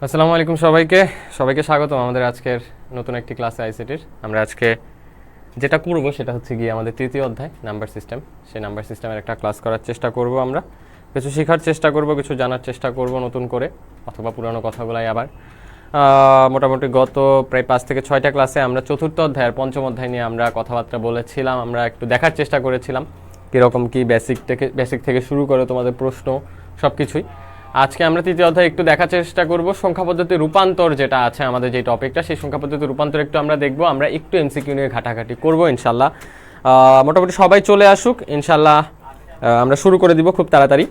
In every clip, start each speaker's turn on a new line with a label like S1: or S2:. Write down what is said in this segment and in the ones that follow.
S1: আসসালামু আলাইকুম সবাইকে স্বাগতম আমাদের আজকের নতুন একটি ক্লাসে আইসিটির। আমরা আজকে যেটা করব সেটা হচ্ছে গিয়ে আমাদের তৃতীয় অধ্যায় নাম্বার সিস্টেম। সেই নাম্বার সিস্টেমের একটা ক্লাস করার চেষ্টা করব। আমরা কিছু শেখার চেষ্টা করব, কিছু জানার চেষ্টা করব নতুন করে, অথবা পুরানো কথাগুলাই আবার। মোটামুটি গত প্রায় 5 থেকে 6টা ক্লাসে আমরা চতুর্থ অধ্যায় আর পঞ্চম অধ্যায় নিয়ে আমরা কথাবার্তা বলেছিলাম। আমরা একটু দেখার চেষ্টা করেছিলাম কীরকম কি বেসিক থেকে শুরু করে তোমাদের প্রশ্ন সব কিছুই। আজকে আমরা তৃতীয় অধ্যায় একটু দেখার চেষ্টা করব সংখ্যা পদ্ধতির রূপান্তর, যেটা আছে আমাদের যে টপিকটা, সেই সংখ্যা পদ্ধতির রূপান্তর একটু আমরা দেখব। আমরা একটু এমসিকিউ নিয়ে ঘাটাঘাটি করব ইনশাল্লাহ। মোটামুটি সবাই চলে আসুক ইনশাল্লাহ। আমরা শুরু করে দিব খুব তাড়াতাড়ি।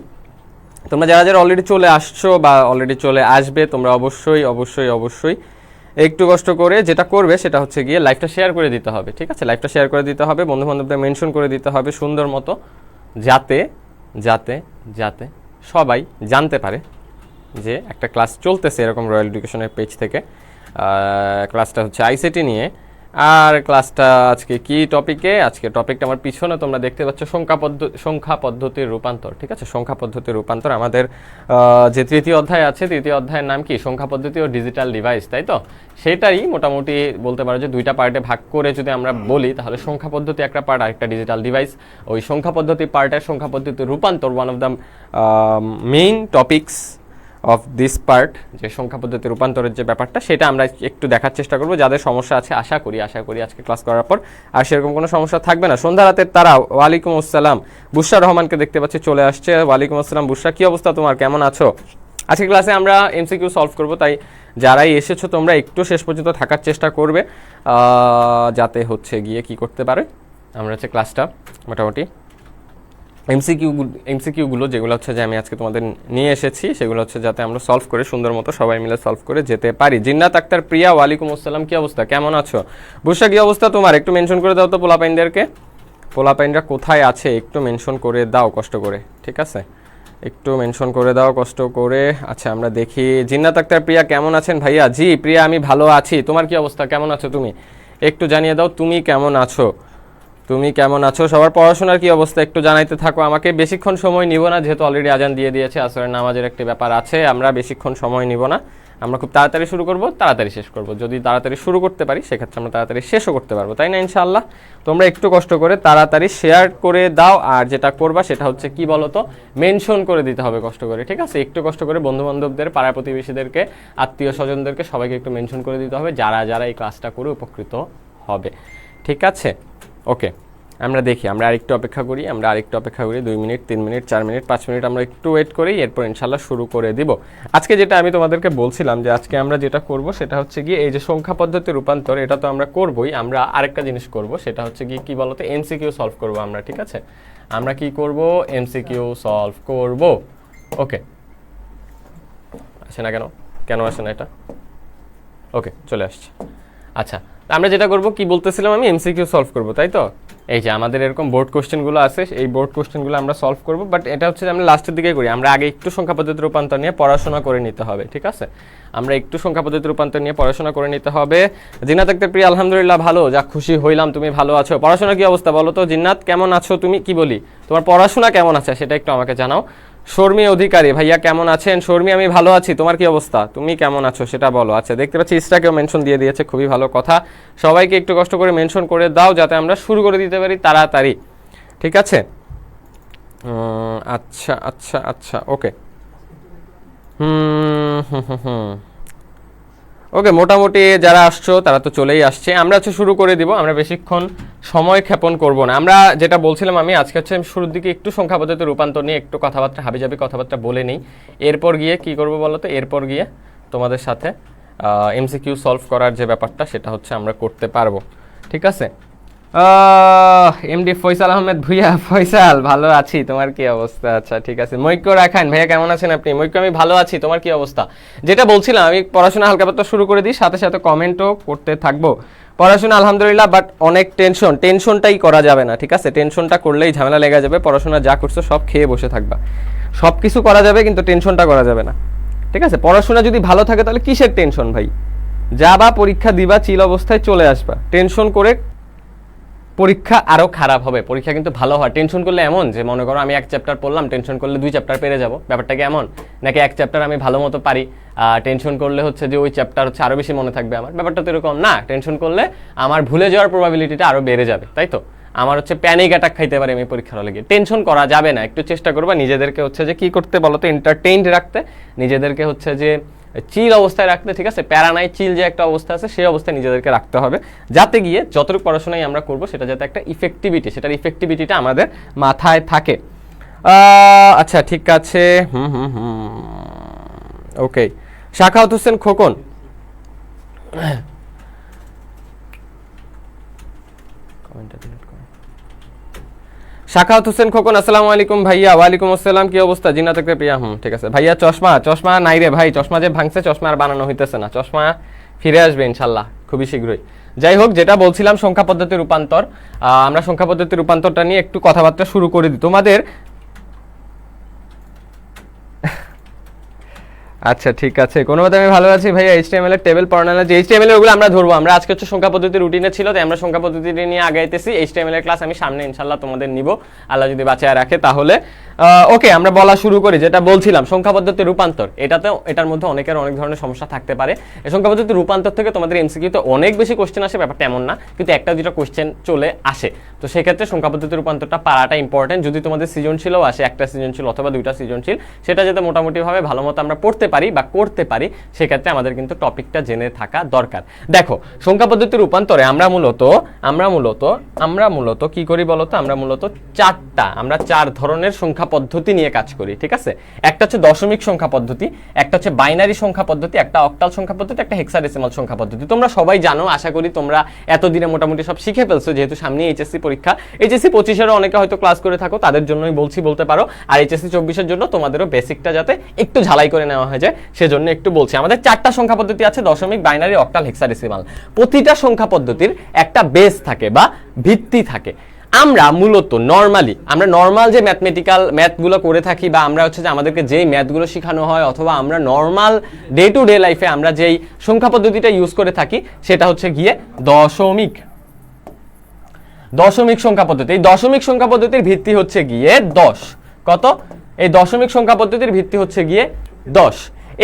S1: তোমরা যারা যারা অলরেডি চলে আসছো বা অলরেডি চলে আসবে, তোমরা অবশ্যই অবশ্যই অবশ্যই একটু কষ্ট করে যেটা করবে সেটা হচ্ছে গিয়ে লাইভটা শেয়ার করে দিতে হবে। ঠিক আছে, লাইভটা শেয়ার করে দিতে হবে, বন্ধু বান্ধবদের মেনশন করে দিতে হবে সুন্দর মতো, যাতে যাতে যাতে সবাই জানতে পারে যে একটা ক্লাস চলতেছে এরকম রয়্যাল এডুকেশনের পেজ থেকে। ক্লাসটা হচ্ছে আইসিটি নিয়ে। আর ক্লাসটা আজকে কি টপিকে? আজকে টপিকটা আমার পিছনে তোমরা দেখতে পাচ্ছ, সংখ্যা পদ্ধতির রূপান্তর। ঠিক আছে, সংখ্যা পদ্ধতির রূপান্তর। আমাদের যে তৃতীয় অধ্যায় আছে, তৃতীয় অধ্যায়ের নাম কি? সংখ্যা পদ্ধতি ও ডিজিটাল ডিভাইস, তাই তো? সেটাই মোটামুটি বলতে পারো যে দুইটা পার্টে ভাগ করে যদি আমরা বলি, তাহলে সংখ্যা পদ্ধতি একটা পার্ট, আরেকটা ডিজিটাল ডিভাইস। ওই সংখ্যা পদ্ধতি পার্টের সংখ্যা পদ্ধতির রূপান্তর one of the main topics of this part, যে সংখ্যা পদ্ধতির রূপান্তরের যে ব্যাপারটা, সেটা আমরা একটু দেখার চেষ্টা করবো। যাদের সমস্যা আছে আশা করি আজকে ক্লাস করার পর আর সেরকম কোনো সমস্যা থাকবে না। সন্ধ্যা রাতের তারা, ওয়ালাইকুম আসসালাম। বুশরা রহমানকে দেখতে পাচ্ছি চলে আসছে। ওয়ালাইকুম আসসালাম বুশরা, কি অবস্থা তোমার, কেমন আছো? আজকে ক্লাসে আমরা এমসিকিউ সলভ করব, তাই যারাই এসেছো তোমরা একটু শেষ পর্যন্ত থাকার চেষ্টা করবে, যাতে গিয়ে কি করতে পারে আমরা হচ্ছে ক্লাসটা মোটামুটি এমসিকিউগুলো যেগুলো হচ্ছে যে আমি আজকে তোমাদের নিয়ে এসেছি, সেগুলো হচ্ছে যাতে আমরা সলভ করে সুন্দর মতো সবাই মিলে সলভ করে যেতে পারি। জিন্নাত আক্তার প্রিয়া, ওয়ালাইকুম আসসালাম, কি অবস্থা, কেমন আছো? বুশরা, কি অবস্থা তোমার? একটু মেনশন করে দাও তো পোলাপাইনদেরকে। পোলাপাইনরা কোথায় আছে একটু মেনশন করে দাও কষ্ট করে, ঠিক আছে? একটু মেনশন করে দাও কষ্ট করে। আচ্ছা, আমরা দেখি। জিন্নাত আক্তার প্রিয়া, কেমন আছেন ভাইয়া? জি প্রিয়া, আমি ভালো আছি। তোমার কি অবস্থা, কেমন আছো তুমি? একটু জানিয়ে দাও তুমি কেমন আছো। সবার পড়াশোনার কি অবস্থা একটু জানাইতে থাকো আমাকে। বেশিক্ষণ সময় নিব না, যেহেতু অলরেডি আজান দিয়ে দিয়েছে, আসরের নামাজের একটি ব্যাপার আছে। আমরা বেশিক্ষণ সময় নিব না, আমরা খুব তাড়াতাড়ি শুরু করব, তাড়াতাড়ি শেষ করব। যদি তাড়াতাড়ি শুরু করতে পারি সেক্ষেত্রে আমরা তাড়াতাড়ি শেষও করতে পারবো, তাই না ইনশাআল্লাহ? তোমরা একটু কষ্ট করে তাড়াতাড়ি শেয়ার করে দাও। আর যেটা করবা সেটা হচ্ছে কি বলো তো, মেনশন করে দিতে হবে কষ্ট করে। ঠিক আছে, একটু কষ্ট করে বন্ধু বান্ধবদের, পাড়া প্রতিবেশীদেরকে, আত্মীয় স্বজনদেরকে সবাইকে একটু মেনশন করে দিতে হবে, যারা যারা এই ক্লাসটা করে উপকৃত হবে। ঠিক আছে, ওকে। আমরা দেখি, আমরা আরেকটু অপেক্ষা করি 2 মিনিট, 3 মিনিট, 4 মিনিট, 5 মিনিট আমরা একটু ওয়েট করি, এরপর ইনশাল্লাহ শুরু করে দিব। আজকে যেটা আমি তোমাদেরকে বলছিলাম যে আজকে আমরা যেটা করব সেটা হচ্ছে গিয়ে এই যে সংখ্যা পদ্ধতির রূপান্তর, এটা তো আমরা করবই, আমরা আরেকটা জিনিস করব, সেটা হচ্ছে গিয়ে কি বলতো, এমসিকিউ সলভ করব আমরা। ঠিক আছে, আমরা কি করব? এমসিকিউ সলভ করব। ওকে, আসে না কেন আসে না এটা? ওকে, চলে আসছে। আচ্ছা, আমরা যেটা করব, কি বলতেছিলাম আমি, এমসিকিউ সলভ করব, তাই তো? এই যে আমাদের এরকম বোর্ড কোশ্চেনগুলো আছে, এই বোর্ড কোশ্চেনগুলো আমরা সলভ করব, বাট এটা হচ্ছে যে আমরা লাস্টের দিকে করি। আমরা আগে একটু সংখ্যা পদ্ধতির রূপান্তর নিয়ে পড়াশোনা করে নিতে হবে। ঠিক আছে, আমরা একটু সংখ্যা পদ্ধতির রূপান্তর নিয়ে পড়াশোনা করে নিতে হবে। জিন্নাত আক্তার প্রিয়া, আলহামদুলিল্লাহ ভালো, যা খুশি হইলাম তুমি ভালো আছো। পড়াশোনার কি অবস্থা বলো তো জিন্নাত, কেমন আছো তুমি? কি বলি, তোমার পড়াশোনা কেমন আছে সেটা একটু আমাকে জানাও। শর্মী অধিকারী ভাইয়া, কেমন আছেন? শর্মী, আমি ভালো আছি, তোমার কি অবস্থা, তুমি কেমন আছো সেটা বলো। আচ্ছা, দেখতে পাচ্ছি ইসরাকেও মেনশন দিয়ে দিয়েছে, খুবই ভালো কথা। সবাইকে একটু কষ্ট করে মেনশন করে দাও, যাতে আমরা শুরু করে দিতে পারি তাড়াতাড়ি। ঠিক আছে, আচ্ছা আচ্ছা আচ্ছা, ওকে। ওকে, মোটামুটি যারা আসছো তারা তো চলেই আসছে। আমরা হচ্ছে শুরু করে দিব, আমরা বেশিক্ষণ সময় ক্ষেপণ করব না। আমরা যেটা বলছিলাম আমি আজকে হচ্ছে শুরুর দিকে একটু সংখ্যা পদ্ধতির রূপান্তর নিয়ে একটু কথাবার্তা, হাবিজাবি কথাবার্তা বলে নিই। এরপর গিয়ে কি করব বলো তো, এরপর গিয়ে তোমাদের সাথে এমসিকিউ সলভ করার যে ব্যাপারটা সেটা হচ্ছে আমরা করতে পারবো। ঠিক আছে, এমডি ফয়সাল আহমেদ ভুইয়া, ফয়সাল ভালো আছি, তোমার কি অবস্থা? আচ্ছা ঠিক আছে। মৈক্য রাখান ভাইয়া, কেমন আছেন আপনি? মৈক্য, আমি ভালো আছি, তোমার কি অবস্থা? যেটা বলছিলাম আমি, পড়াশোনা হালকা পাতলা শুরু করে দিই, সাথে সাথে কমেন্টও করতে থাকবো। পড়াশোনা আলহামদুলিল্লাহ, বাট অনেক টেনশনটাই করা যাবে না। ঠিক আছে, টেনশনটা করলেই ঝামেলা লেগে যাবে। পড়াশোনা যা করছো সব খেয়ে বসে থাকবা, সব কিছু করা যাবে কিন্তু টেনশনটা করা যাবে না। ঠিক আছে, পড়াশোনা যদি ভালো থাকে তাহলে কিসের টেনশন ভাই? যাবা, পরীক্ষা দিবা, চিল অবস্থায় চলে আসবা। টেনশন করে পরীক্ষা আরো খারাপ হবে, পরীক্ষা কিন্তু ভালো হয়। টেনশন করলে এমন যে মনে করো আমি এক চ্যাপ্টার পড়লাম, টেনশন করলে 2 চ্যাপ্টার পেরে যাব, ব্যাপারটা কি এমন? নাকি এক চ্যাপ্টার আমি ভালো মতো পারি, টেনশন করলে হচ্ছে যে ওই চ্যাপ্টার হচ্ছে আরো বেশি মনে থাকবে আমার, ব্যাপারটা তো এরকম না। টেনশন করলে আমার ভুলে যাওয়ার প্রবাবিলিটিটা আরো বেড়ে যাবে, তাই তো? আমার হচ্ছে প্যানিক অ্যাটাক খাইতে পারে আমি পরীক্ষার হলে গিয়ে। টেনশন করা যাবে না, একটু চেষ্টা করবা নিজেদেরকে হচ্ছে যে কি করতে বলো তো, এন্টারটেইনড রাখতে, নিজেদেরকে হচ্ছে যে চিল অবস্থায় রাখতে, ঠিক আছে? প্যারা নাই, চিল যে একটা অবস্থা আছে সেই অবস্থায় নিজেদেরকে রাখতে হবে, যাতে গিয়ে যতটুকু পড়াশোনাই আমরা করব সেটা যাতে একটা ইফেক্টিভিটি, সেটার ইফেক্টিভিটিটা আমাদের মাথায় থাকে। আচ্ছা ঠিক আছে, ওকে। শাখাওয়াত হোসেন খোকন, শাখাওয়াত হোসেন খোকন, আসসালামু আলাইকুম ভাইয়া। ওয়ালাইকুম আসসালাম, কি অবস্থা? জিন্নাত আক্তার প্রিয়া, ঠিক আছে ভাইয়া। চশমা নাই রে ভাই, চশমা যে ভাঙছে, চশমা আর বানানো হইতেছে না, চশমা ফিরে আসবে ইনশাল্লাহ খুবই শীঘ্রই। যাই হোক, যেটা বলছিলাম সংখ্যা পদ্ধতির রূপান্তর, আমরা সংখ্যা পদ্ধতির রূপান্তরটা নিয়ে একটু কথাবার্তা শুরু করে দিই তোমাদের। আচ্ছা ঠিক আছে, কোনো মতে আমি ভালো আছি ভাইয়া। HTML এর টেবিল পড়ানো, যে HTML এর ওগুলো আমরা ধরবো, আমরা আজকে হচ্ছে সংখ্যা পদ্ধতির রুটিনে ছিল, তাই আমরা সংখ্যা পদ্ধতি নিয়ে আগাইতেছি। HTML এর ক্লাস আমি সামনে ইনশাআল্লাহ তোমাদের নিব, আল্লাহ যদি বাঁচায় রাখে তাহলে। ওকে, আমরা বলা শুরু করি। যেটা বলছিলাম সংখ্যা পদ্ধতির রূপান্তর, এটার মধ্যে অনেকের অনেক ধরনের সমস্যা থাকতে পারে। এই সংখ্যা পদ্ধতির রূপান্তর থেকে তোমাদের এমসিকিউতে অনেক বেশি কোশ্চেন আসে, ব্যাপারটা এমন না, কিন্তু একটা দুটো কোশ্চেন চলে আসে। তো সেক্ষেত্রে সংখ্যা পদ্ধতির রূপান্তরটা পারাটা ইম্পর্টেন্ট। যদি তোমাদের সৃজনশীলও আসে, একটা সৃজনশীল অথবা 2টা সৃজনশীল, সেটা যাতে মোটামুটিভাবে ভালো মতো আমরা পড়তে পারি বা করতে পারি, সেক্ষেত্রে আমাদের কিন্তু টপিকটা জেনে থাকা দরকার। দেখো, সংখ্যা পদ্ধতির রূপান্তরে আমরা মূলত কি করি বলতো? আমরা মূলত আমরা 4 ধরনের সংখ্যা পদ্ধতি নিয়ে কাজ করি, ঠিক আছে? একটা হচ্ছে দশমিক সংখ্যা পদ্ধতি, একটা হচ্ছে বাইনারি সংখ্যা পদ্ধতি, একটা অক্টাল সংখ্যা পদ্ধতি, একটা হেক্সাডেসিমাল সংখ্যা পদ্ধতি। তোমরা সবাই জানো, আশা করি তোমরা এতদিনে মোটামুটি সব শিখে ফেলছো, যেহেতু সামনে এইচএসসি পরীক্ষা। এইচএসসি 25-এরও অনেকে হয়তো ক্লাস করে থাকো, তাদের জন্যই বলতে পারো। আর এইচএসসি 24-এর জন্য তোমাদেরও বেসিকটা যাতে একটু ঝালাই করে নেওয়া হয়ে যায়, সেজন্য একটু বলছি। আমাদের 4টা সংখ্যা পদ্ধতি আছে, দশমিক, বাইনারি, অক্টাল, হেক্সাডেসিমাল। প্রতিটা সংখ্যা পদ্ধতির একটা বেস থাকে বা ভিত্তি থাকে। আমরা মূলত নর্মাল যে ম্যাথমেটিক্যাল ম্যাথগুলো করে থাকি, বা আমরা হচ্ছে যে আমাদেরকে যেই ম্যাথগুলো শেখানো হয়, অথবা আমরা নর্মাল ডে টু ডে লাইফে আমরা যেই সংখ্যা পদ্ধতিটা ইউজ করে থাকি, সেটা হচ্ছে গিয়ে দশমিক সংখ্যা পদ্ধতি। এই দশমিক সংখ্যা পদ্ধতির ভিত্তি হচ্ছে গিয়ে 10। কত? এই দশমিক সংখ্যা পদ্ধতির ভিত্তি হচ্ছে গিয়ে 10।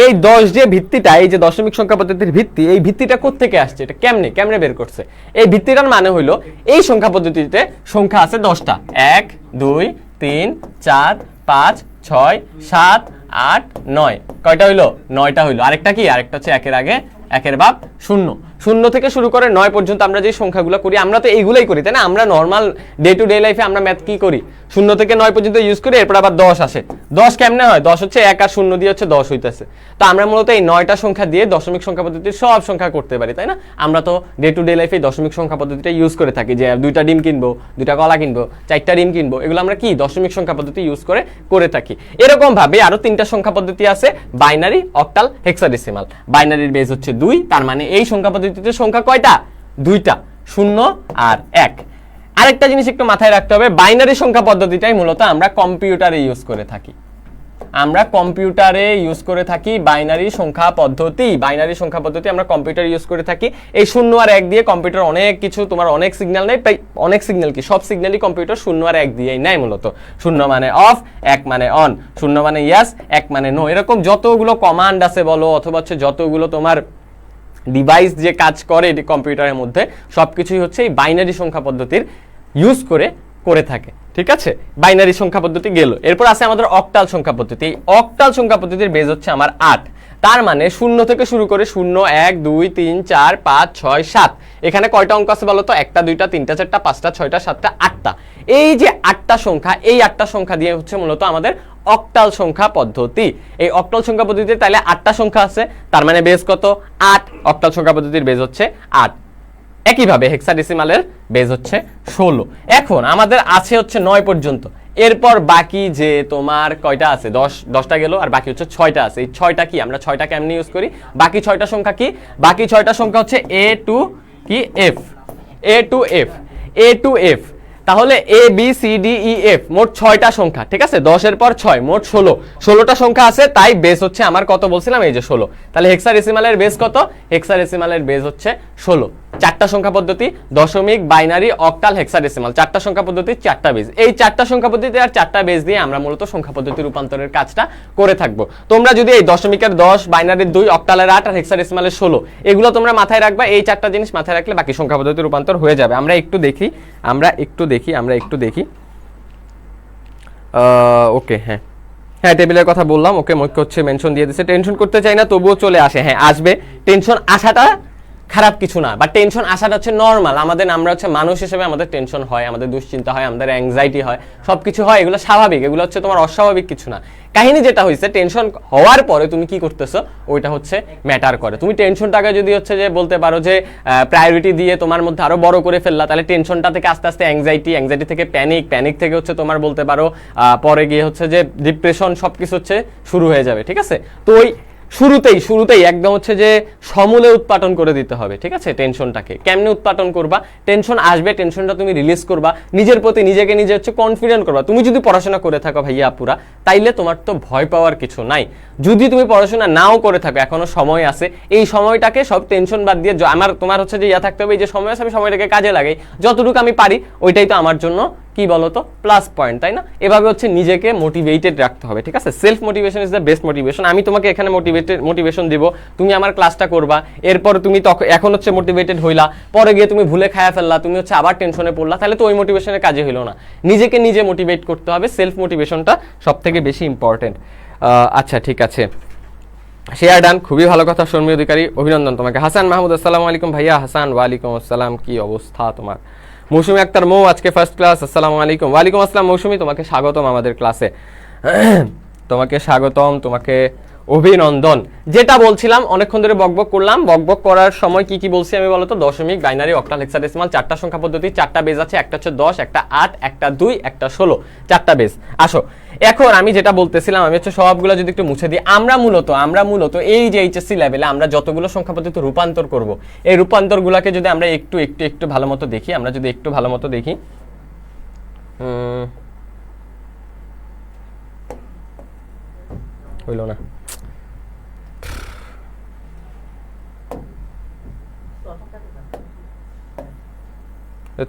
S1: এই 10 যে ভিত্তিটা, এই যে দশমিক সংখ্যা পদ্ধতির ভিত্তি, এই ভিত্তিটা কোত্থেকে আসছে? এটা কেমনে বের করছে? এই ভিত্তিটার মানে হইলো, এই সংখ্যা পদ্ধতিতে সংখ্যা আছে 10টা। 1 2 3 4 5 6 7 8 9। কয়টা হইলো? 9টা হইলো। আরেকটা কি? আরেকটা হচ্ছে 1-এর আগে 1-এর বাপ 0। 0 থেকে শুরু করে 9 পর্যন্ত আমরা যে সংখ্যাগুলো করি, আমরা তো এইগুলাই করি, তাই না? আমরা নর্মাল ডে টু ডে লাইফে আমরা ম্যাথ কি করি? 0 থেকে 9 পর্যন্ত ইউজ করি, এরপর আবার 10 আসে। 10 কেমনে হয়? 10 হচ্ছে 1 আর 0 দিয়ে হচ্ছে 10 হইতেছে। তো আমরা মূলত এই 9টা সংখ্যা দিয়ে দশমিক সংখ্যা পদ্ধতির সব সংখ্যা করতে পারি, তাই না? আমরা তো ডে টু ডে লাইফে দশমিক সংখ্যা পদ্ধতিটা ইউজ করে থাকি, যে 2টা ডিম কিনবো, 2টা কলা কিনবো, 4টা ডিম কিনবো, এগুলো আমরা কি দশমিক সংখ্যা পদ্ধতি ইউজ করে থাকি। এরকম ভাবে আরো 3টা সংখ্যা পদ্ধতি আছে, বাইনারি, অক্টাল, হেক্সাডেসিমাল। বাইনারির বেস হচ্ছে 2, তার মানে এই সংখ্যা পদ্ধতিতে সংখ্যা কয়টা? 2টা, 0 আর 1। আরেকটা জিনিস একটু মাথায় রাখতে হবে, বাইনারি সংখ্যা পদ্ধতিটাই মূলত আমরা কম্পিউটারে ইউজ করে থাকি। বাইনারি সংখ্যা পদ্ধতি আমরা কম্পিউটার ইউজ করে থাকি। এই 0 আর 1 দিয়ে কম্পিউটার অনেক কিছু, তোমার অনেক সিগন্যাল নেই, অনেক সিগন্যাল কি, সব সিগন্যালই কম্পিউটার 0 আর 1 দিয়েই নেয় মূলত। 0 মানে অফ, 1 মানে অন, 0 মানে ইয়েস, 1 মানে নো। এরকম যতগুলো কমান্ড আছে বলো, অথবা হচ্ছে যতগুলো তোমার ডিভাইস যে কাজ করে কম্পিউটারের মধ্যে, সবকিছুই হচ্ছে এই বাইনারি সংখ্যা পদ্ধতির ইউজ করে থাকে, ঠিক আছে? বাইনারি সংখ্যা পদ্ধতি গেল। এরপর আছে আমাদের অক্টাল সংখ্যা পদ্ধতি। এই অক্টাল সংখ্যা পদ্ধতির বেস হচ্ছে আমার 8। তার মানে 0 থেকে শুরু করে 0 1 2 3 4 5 6 7। এখানে কয়টা অঙ্ক আছে বলো তো? 1টা 2টা 3টা 4টা 5টা 6টা 7টা 8টা। এই যে 8টা সংখ্যা, এই 8টা সংখ্যা দিয়ে হচ্ছে মূলত আমাদের অক্টাল সংখ্যা পদ্ধতি। এই অক্টাল সংখ্যা পদ্ধতিতে তাহলে 8টা সংখ্যা আছে, তার মানে বেস কত? 8। অক্টাল সংখ্যা পদ্ধতির বেস হচ্ছে 8। একইভাবে হেক্সাডেসিমালের বেস হচ্ছে 16। এখন আমাদের আছে হচ্ছে 9 পর্যন্ত। এরপর বাকি যে তোমার কয়টা আছে? 10টা গেল, আর বাকি হচ্ছে 6টা আছে। এই 6টা কি? আমরা 6টা কেমনে ইউজ করি? বাকি 6টা সংখ্যা কি? বাকি 6টা সংখ্যা হচ্ছে A to F। তাহলে A B C D E F মোট 6টা সংখ্যা, ঠিক আছে, 10-এর পর 6 মোট 16টা সংখ্যা আছে, তাই বেস হচ্ছে আমার কত বলছিলাম, এই যে 16। তাহলে হেক্সাডেসিমালের বেস কত? হেক্সাডেসিমালের বেস হচ্ছে 16। 4টা সংখ্যা পদ্ধতি, দশমিক, বাইনারি, অক্টাল, হেক্সাডেসিমাল, 4টা সংখ্যা পদ্ধতি, 4টা বেস। এই 4টা সংখ্যা পদ্ধতি আর 4টা বেস দিয়ে আমরা মূলত সংখ্যা পদ্ধতি রূপান্তরের কাজটা করে থাকবো। তোমরা যদি এই দশমিকের 10, বাইনারির 2, অক্টালের 8 আর হেক্সাডেসিমালের 16 এগুলো তোমরা মাথায় রাখবা। এই 4টা জিনিস মাথায় রাখলে বাকি সংখ্যা পদ্ধতি রূপান্তর হয়ে যাবে। আমরা একটু দেখি। ওকে, হ্যাঁ টেবিলের কথা বললাম। ওকে, মৈক্য হচ্ছে মেনশন দিয়ে দিচ্ছে। টেনশন করতে চাই না, তবুও চলে আসে। হ্যাঁ আসবে, টেনশন আসাটা খারাপ কিছু না, বা টেনশন আসাটা হচ্ছে নর্মাল। আমরা হচ্ছে মানুষ হিসেবে আমাদের টেনশন হয়, আমাদের দুশ্চিন্তা হয়, আমাদের অ্যাংজাইটি হয়, সবকিছু হয়, এগুলো স্বাভাবিক, এগুলো হচ্ছে তোমার অস্বাভাবিক কিছু না। কাহিনী যেটা হয়েছে, টেনশন হওয়ার পরে তুমি কি করতেছো ওইটা হচ্ছে ম্যাটার করে। তুমি টেনশনটাকে যদি হচ্ছে যে বলতে পারো যে প্রায়োরিটি দিয়ে তোমার মধ্যে আরো বড় করে ফেললা, তাহলে টেনশনটা থেকে আস্তে আস্তে অ্যাংজাইটি থেকে প্যানিক থেকে হচ্ছে তোমার বলতে পারো পরে গিয়ে হচ্ছে যে ডিপ্রেশন, সবকিছু হচ্ছে শুরু হয়ে যাবে, ঠিক আছে। তো ওই শুরুতেই একদম হচ্ছে যে সমূলে উৎপাটন করে দিতে হবে, ঠিক আছে। টেনশনটাকে কেমনে উৎপাটন করবা? টেনশন আসবে, টেনশনটা তুমি রিলিজ করবা, নিজের প্রতি নিজেকে নিজে হচ্ছে কনফিডেন্ট করবা। তুমি যদি পড়াশোনা করে থাকো ভাইয়া আপুরা, তাইলে তোমার তো ভয় পাওয়ার কিছু নাই। যদি তুমি পড়াশোনা নাও করে থাকো, এখনো সময় আছে, এই সময়টাকে সব টেনশন বাদ দিয়ে তোমার হচ্ছে যে থাকতে হবে, এই যে সময় আছে আমি সময়টাকে কাজে লাগাই, যতটুকু আমি পারি ওইটাই তো আমার জন্য কি বলতো প্লাস পয়েন্ট, তাই না? এভাবে হচ্ছে নিজেকে মোটিভেটেড রাখতে হবে, ঠিক আছে। Self motivation is the best motivation. আমি তোমাকে এখানে মোটিভেশন দিব, তুমি আমার ক্লাসটা করবা, এরপর তুমি এখন হচ্ছে মোটিভেটেড হইলা, পরে গিয়ে তুমি ভুলে খায়া ফেললা, তুমি হচ্ছে আবার টেনশনে পড়লা, তাহলে তো ওই মোটিভেশনের কাজে হইলো না। নিজেকে নিজে মোটিভেট করতে হবে, সেলফ মোটিভেশনটা সব থেকে বেশি ইম্পর্টেন্ট। আচ্ছা ঠিক আছে, শেয়ার ডান, খুবই ভালো কথা শর্মী অধিকারী, অভিনন্দন তোমাকে। হাসান মাহমুদ, আসসালামু আলাইকুম ভাইয়া। হাসান, ওয়ালাইকুম আসসালাম, কি অবস্থা তোমার? মৌসুমী আক্তার মৌ, আজকে ফার্স্ট ক্লাস, আসসালামু আলাইকুম। ওয়ালাইকুম আসসালাম মৌসুমী, তোমাকে স্বাগতম আমাদের ক্লাসে। তোমাকে স্বাগতম, তোমাকে অভিনন্দন। যেটা বলছিলাম, অনেকক্ষণ ধরে বকবক করলাম, বকবক করার সময় কি বলছি আমি বলতো? দশমিক, বাইনারি, অক্টাল, হেক্সাডেসিমাল, 4টা সংখ্যা পদ্ধতি, 4টা বেজ আছে, একটা হচ্ছে 10, একটা 8, একটা 2, একটা 16, 4টা বেজ। আসো এখন আমি যেটা বলতেছিলাম, আমি হচ্ছে সবগুলো যদি একটু মুছে দিই, আমরা মূলত এই যে এইচএসসি লেভেলে আমরা যতগুলো সংখ্যা পদ্ধতি রূপান্তর করব, এই রূপান্তরগুলোকে যদি আমরা একটু ভালো মতো দেখি, হইল না,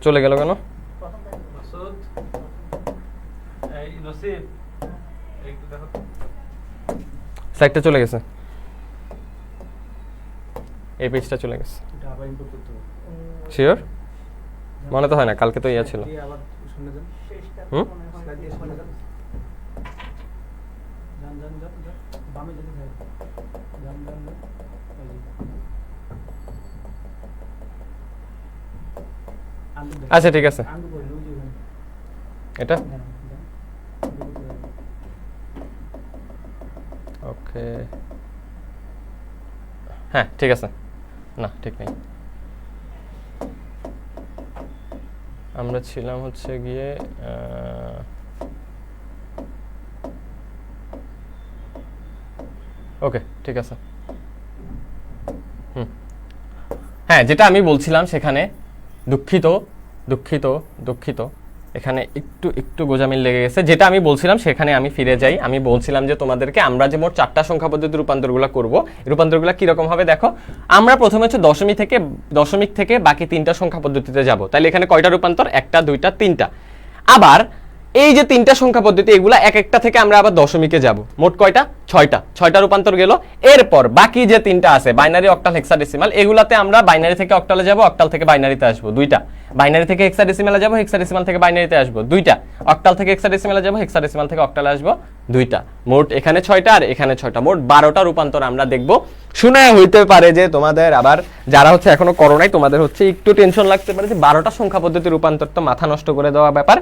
S1: চলে গেল কেন? সাইটটা চলে গেছে, এই পেজটা চলে গেছে। শিওর? মনে তো হয় না, কালকে তো ইয়া ছিল। আচ্ছা ঠিক আছে, এটা ওকে, হ্যাঁ ঠিক আছে, না ঠিক নেই। আমরা ছিলাম হচ্ছে গিয়ে ওকে ঠিক আছে। হ্যাঁ, যেটা আমি বলছিলাম সেখানে দুঃখিত এখানে একটু গোজামিল লেগে গেছে। যেটা আমি বলছিলাম সেখানে আমি ফিরে যাই। আমি বলছিলাম যে তোমাদেরকে আমরা যে মোট 4টা সংখ্যা পদ্ধতি রূপান্তরগুলো করব, রূপান্তরগুলো কিরকম হবে দেখো। আমরা প্রথমে হচ্ছে দশমিক থেকে বাকি 3টা সংখ্যা পদ্ধতিতে যাব। তাহলে এখানে কয়টা রূপান্তর? 1টা 2টা 3টা। আবার এই যে 3টা সংখ্যা পদ্ধতি, এগুলা একটা থেকে আমরা আবার দশমিকে যাব। মোট কয়টা? 6টা রূপান্তর গেল। এরপর বাকি যে 3টা আছে, বাইনারি, অক্টাল, হেক্সাডেসিমাল, এগুলাতে আমরা বাইনারি থেকে অক্টালে যাব, অক্টাল থেকে বাইনারিতে আসবো 2টা, বাইনারি থেকে হেক্সাডেসিমালে যাব, হেক্সাডেসিমাল থেকে বাইনারিতে আসবো 2টা, অক্টাল থেকে হেক্সাডেসিমালে যাব, হেক্সাডেসিমাল থেকে অক্টালে আসবো 2টা। মোট এখানে 6টা আর এখানে 6টা, মোট 12টা রূপান্তর আমরা দেখব। শুনে হইতে পারে যে তোমাদের আবার যারা হচ্ছে এখনো করো নাই, তোমাদের হচ্ছে একটু টেনশন লাগতে পারে যে 12টা সংখ্যা পদ্ধতি রূপান্তর তো মাথা নষ্ট করে দেওয়া ব্যাপার।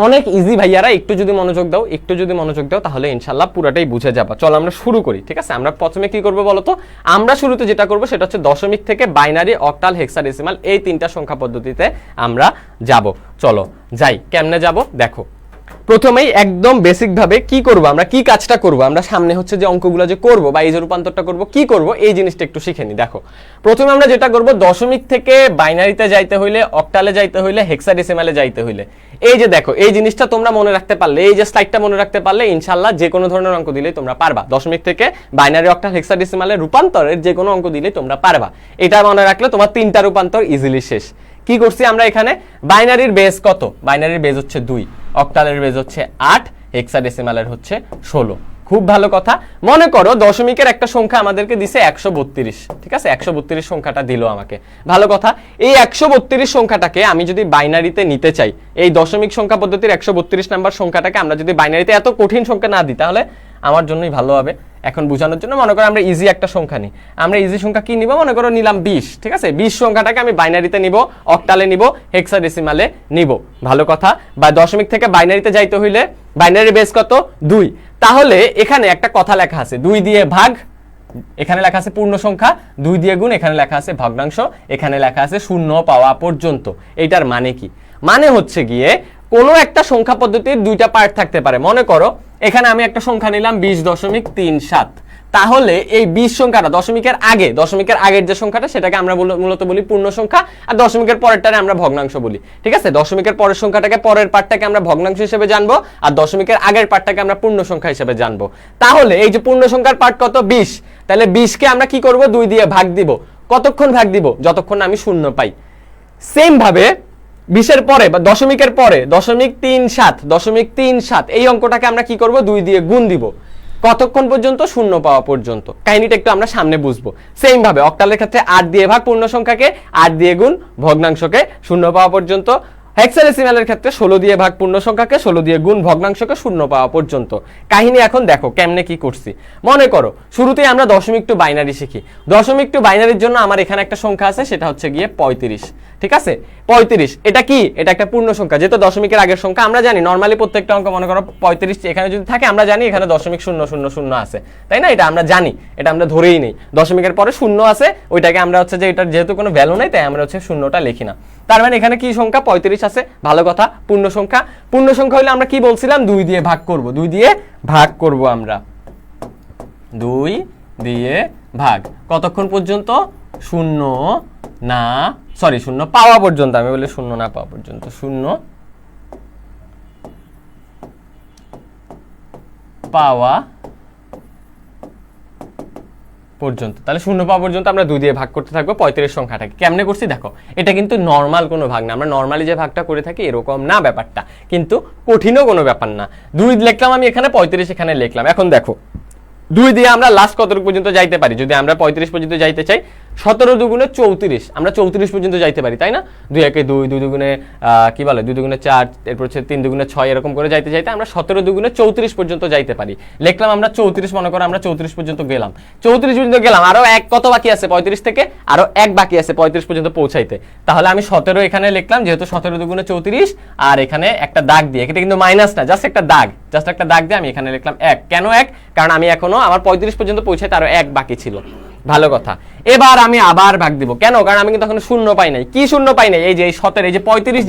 S1: অনেক ইজি ভাইয়ারা, একটু যদি মনোযোগ দাও তাহলে ইনশাল্লাহ পুরাটাই বুঝে যাবা। চলো আমরা শুরু করি, ঠিক আছে। আমরা প্রথমে কি করবো বলতো? আমরা শুরুতে যেটা করবো সেটা হচ্ছে দশমিক থেকে বাইনারি, অক্টাল, হেক্সাডেসিমাল এই 3টা সংখ্যা পদ্ধতিতে আমরা যাব। চলো যাই, কেমনে যাব দেখো। প্রথমেই একদম বেসিক ভাবে কি করব, আমরা কি কাজটা করব, আমরা সামনে হচ্ছে যে অঙ্কগুলো যে করব বা এই যে রূপান্তরটা করব, কি করব এই জিনিসটা একটু শিখে নি। দেখো প্রথমে আমরা যেটা করব, দশমিক থেকে বাইনারিতে যাইতে হইলে, অক্টালে যাইতে হইলে, হেক্সাডেসিমালে যাইতে হইলে, এই যে দেখো এই জিনিসটা তোমরা মনে রাখতে পারলে, এই যে স্লাইডটা মনে রাখতে পারলে ইনশাআল্লাহ যে কোনো ধরনের অঙ্ক দিলেই তোমরা পারবা। দশমিক থেকে বাইনারি, অক্টাল, হেক্সাডেসিমালে রূপান্তরের যে কোনো অঙ্ক দিলেই তোমরা পারবা। এটা মনে রাখলে তোমার 3টা রূপান্তর ইজিলি শেষ। কি করছি আমরা এখানে, বাইনারির বেস কত, বাইনারির বেস হচ্ছে 2, অক্টালের বেস হচ্ছে 8, হেক্সাডেসিমালের হচ্ছে 16। খুব ভালো কথা। মনে করো দশমিকের একটা সংখ্যা আমাদেরকে দিছে 132, ঠিক আছে, 132 সংখ্যাটা দিল আমাকে। ভালো কথা, এই 132 সংখ্যাটাকে আমি যদি বাইনারিতে নিতে চাই, এই দশমিক সংখ্যা পদ্ধতির 132 নাম্বার সংখ্যাটাকে আমরা যদি বাইনারিতে, এত কঠিন সংখ্যা না দিই তাহলে আমার জন্যই ভালো হবে। এখন বোঝানোর জন্য মনে করো আমরা ইজি একটা সংখ্যা নিই, আমরা ইজি সংখ্যা কি নিব, মনে করো নিলাম 20, ঠিক আছে, 20 সংখ্যাটাকে আমি বাইনারিতে নিব, অক্টালে নিব, হেক্সাডেসিমালে নিব। ভালো কথা। বা দশমিক থেকে বাইনারিতে যাইতে হইলে বাইনারি বেস কত, 2, তাহলে এখানে একটা কথা লেখা আছে 2 দিয়ে ভাগ, এখানে লেখা আছে পূর্ণ সংখ্যা, 2 দিয়ে গুণ, এখানে লেখা আছে ভগ্নাংশ, এখানে লেখা আছে শূন্য পাওয়া পর্যন্ত। এইটার মানে কি, মানে হচ্ছে গিয়ে কোনো একটা সংখ্যা পদ্ধতির 2টা পার্ট থাকতে পারে। মনে করো এখানে আমি একটা সংখ্যা নিলাম 20.37, তাহলে এই 20 সংখ্যাটা দশমিকের আগের যে সংখ্যাটা সেটাকে আমরা মূলত বলি পূর্ণ সংখ্যা, আর দশমিকের পরেরটারে আমরা ভগ্নাংশ বলি। ঠিক আছে, দশমিকের পরের সংখ্যাটাকে, পরের পার্টটাকে আমরা ভগ্নাংশ হিসেবে জানবো, আর দশমিকের আগের পার্টটাকে আমরা পূর্ণ সংখ্যা হিসেবে জানবো। তাহলে এই যে পূর্ণ সংখ্যার পার্ট কত, 20, তাহলে 20কে আমরা কি করব, 2 দিয়ে ভাগ দিব। কতক্ষণ ভাগ দিব, যতক্ষণ না আমি শূন্য পাই। সেম ভাবে 20-এর পরে বা দশমিকের পরে 0.37 এই অঙ্কটাকে আমরা কি করব, 2 দিয়ে গুণ দিব। কতক্ষণ পর্যন্ত, শূন্য পাওয়া পর্যন্ত। কাহিনীটা একটু আমরা সামনে বুঝবো। সেম ভাবে অক্টালের ক্ষেত্রে 8 দিয়ে ভাগ পূর্ণ সংখ্যাকে, 8 দিয়ে গুণ ভগ্নাংশকে, শূন্য পাওয়া পর্যন্ত। হেক্সাডেসিমালের ক্ষেত্রে 16 দিয়ে ভাগ পূর্ণ সংখ্যাকে, 16 দিয়ে গুণ ভগ্নাংশকে, শূন্য পাওয়া পর্যন্ত। কাহিনী এখন দেখো কেমনে কি করছি। মনে করো শুরুতেই আমরা দশমিক টু বাইনারি শিখি। দশমিক টু বাইনারির জন্য আমার এখানে একটা সংখ্যা আছে, সেটা হচ্ছে গিয়ে 35। ঠিক আছে, 35 এটা কি, এটা একটা পূর্ণ সংখ্যা, যেহেতু দশমিকের আগের সংখ্যা আমরা জানি। নরমালি প্রত্যেকটা অঙ্ক মনে করো 35 এখানে যদি থাকে, আমরা জানি এখানে 0.000 আছে, তাই না, এটা আমরা জানি, এটা আমরা ধরেই নেই। দশমিকের পরে শূন্য আছে, ওইটাকে আমরা হচ্ছে যে এটার যেহেতু কোনো ভ্যালু নেই, তাই আমরা হচ্ছে শূন্যটা লিখি না। তার মানে এখানে কি সংখ্যা, 35 আছে। ভালো কথা, পূর্ণ সংখ্যা। পূর্ণ সংখ্যা হলে আমরা কি বলছিলাম, 2 দিয়ে ভাগ করব, 2 দিয়ে ভাগ করব আমরা, 2 দিয়ে ভাগ। কতক্ষণ পর্যন্ত, শূন্য পাওয়া পর্যন্ত, আমি বলি শূন্য না পাওয়া পর্যন্ত, শূন্য পাওয়া পর্যন্ত। তাহলে শূন্য পাওয়া পর্যন্ত আমরা 2 দিয়ে ভাগ করতে থাকবো 35 সংখ্যাটাকে। কেমনে করছি দেখো, এটা কিন্তু নর্মাল কোনো ভাগ না, আমরা নর্মালি যে ভাগটা করে থাকি এরকম না ব্যাপারটা, কিন্তু কঠিনও কোনো ব্যাপার না। 2 লিখলাম আমি এখানে, 35 এখানে লিখলাম। এখন দেখো 2 দিয়ে আমরা লাস্ট কতটুকু পর্যন্ত যাইতে পারি, যদি আমরা 35 পর্যন্ত যাইতে চাই, 17 দুগুণে 34, আমরা 34 পর্যন্ত যাইতে পারি, তাই না। 2 একে 2, 2 দুগুণে কি বলে 2 দুগুণে 4, এরপর হচ্ছে 3 দুগুণে 6, এরকম করে যাইতে যাইতে আমরা 17 দুগুণে 34 পর্যন্ত যাইতে পারি। লিখলাম আমরা 34, মনে করো আমরা 34 পর্যন্ত গেলাম, 34 পর্যন্ত গেলাম, আরো এক কত বাকি আছে, 35 থেকে আরো এক বাকি আছে 35 পর্যন্ত পৌঁছাইতে। তাহলে আমি 17 এখানে লিখলাম, যেহেতু 17 দুগুণে 34, আর এখানে একটা দাগ দিয়ে, এটা কিন্তু মাইনাস না, জাস্ট একটা দাগ দিয়ে আমি এখানে লিখলাম 1। কেন 1? কারণ আমি এখনো আমার 35 পর্যন্ত পৌঁছাইতে আরো এক বাকি ছিল। ভালো কথা। এবার আমি আবার ভাগ দিব, কেন? কারণ আমি কিন্তু এখন শূন্য পাই নাই। কি শূন্য পাই নাই? এই যে 17, এই যে 35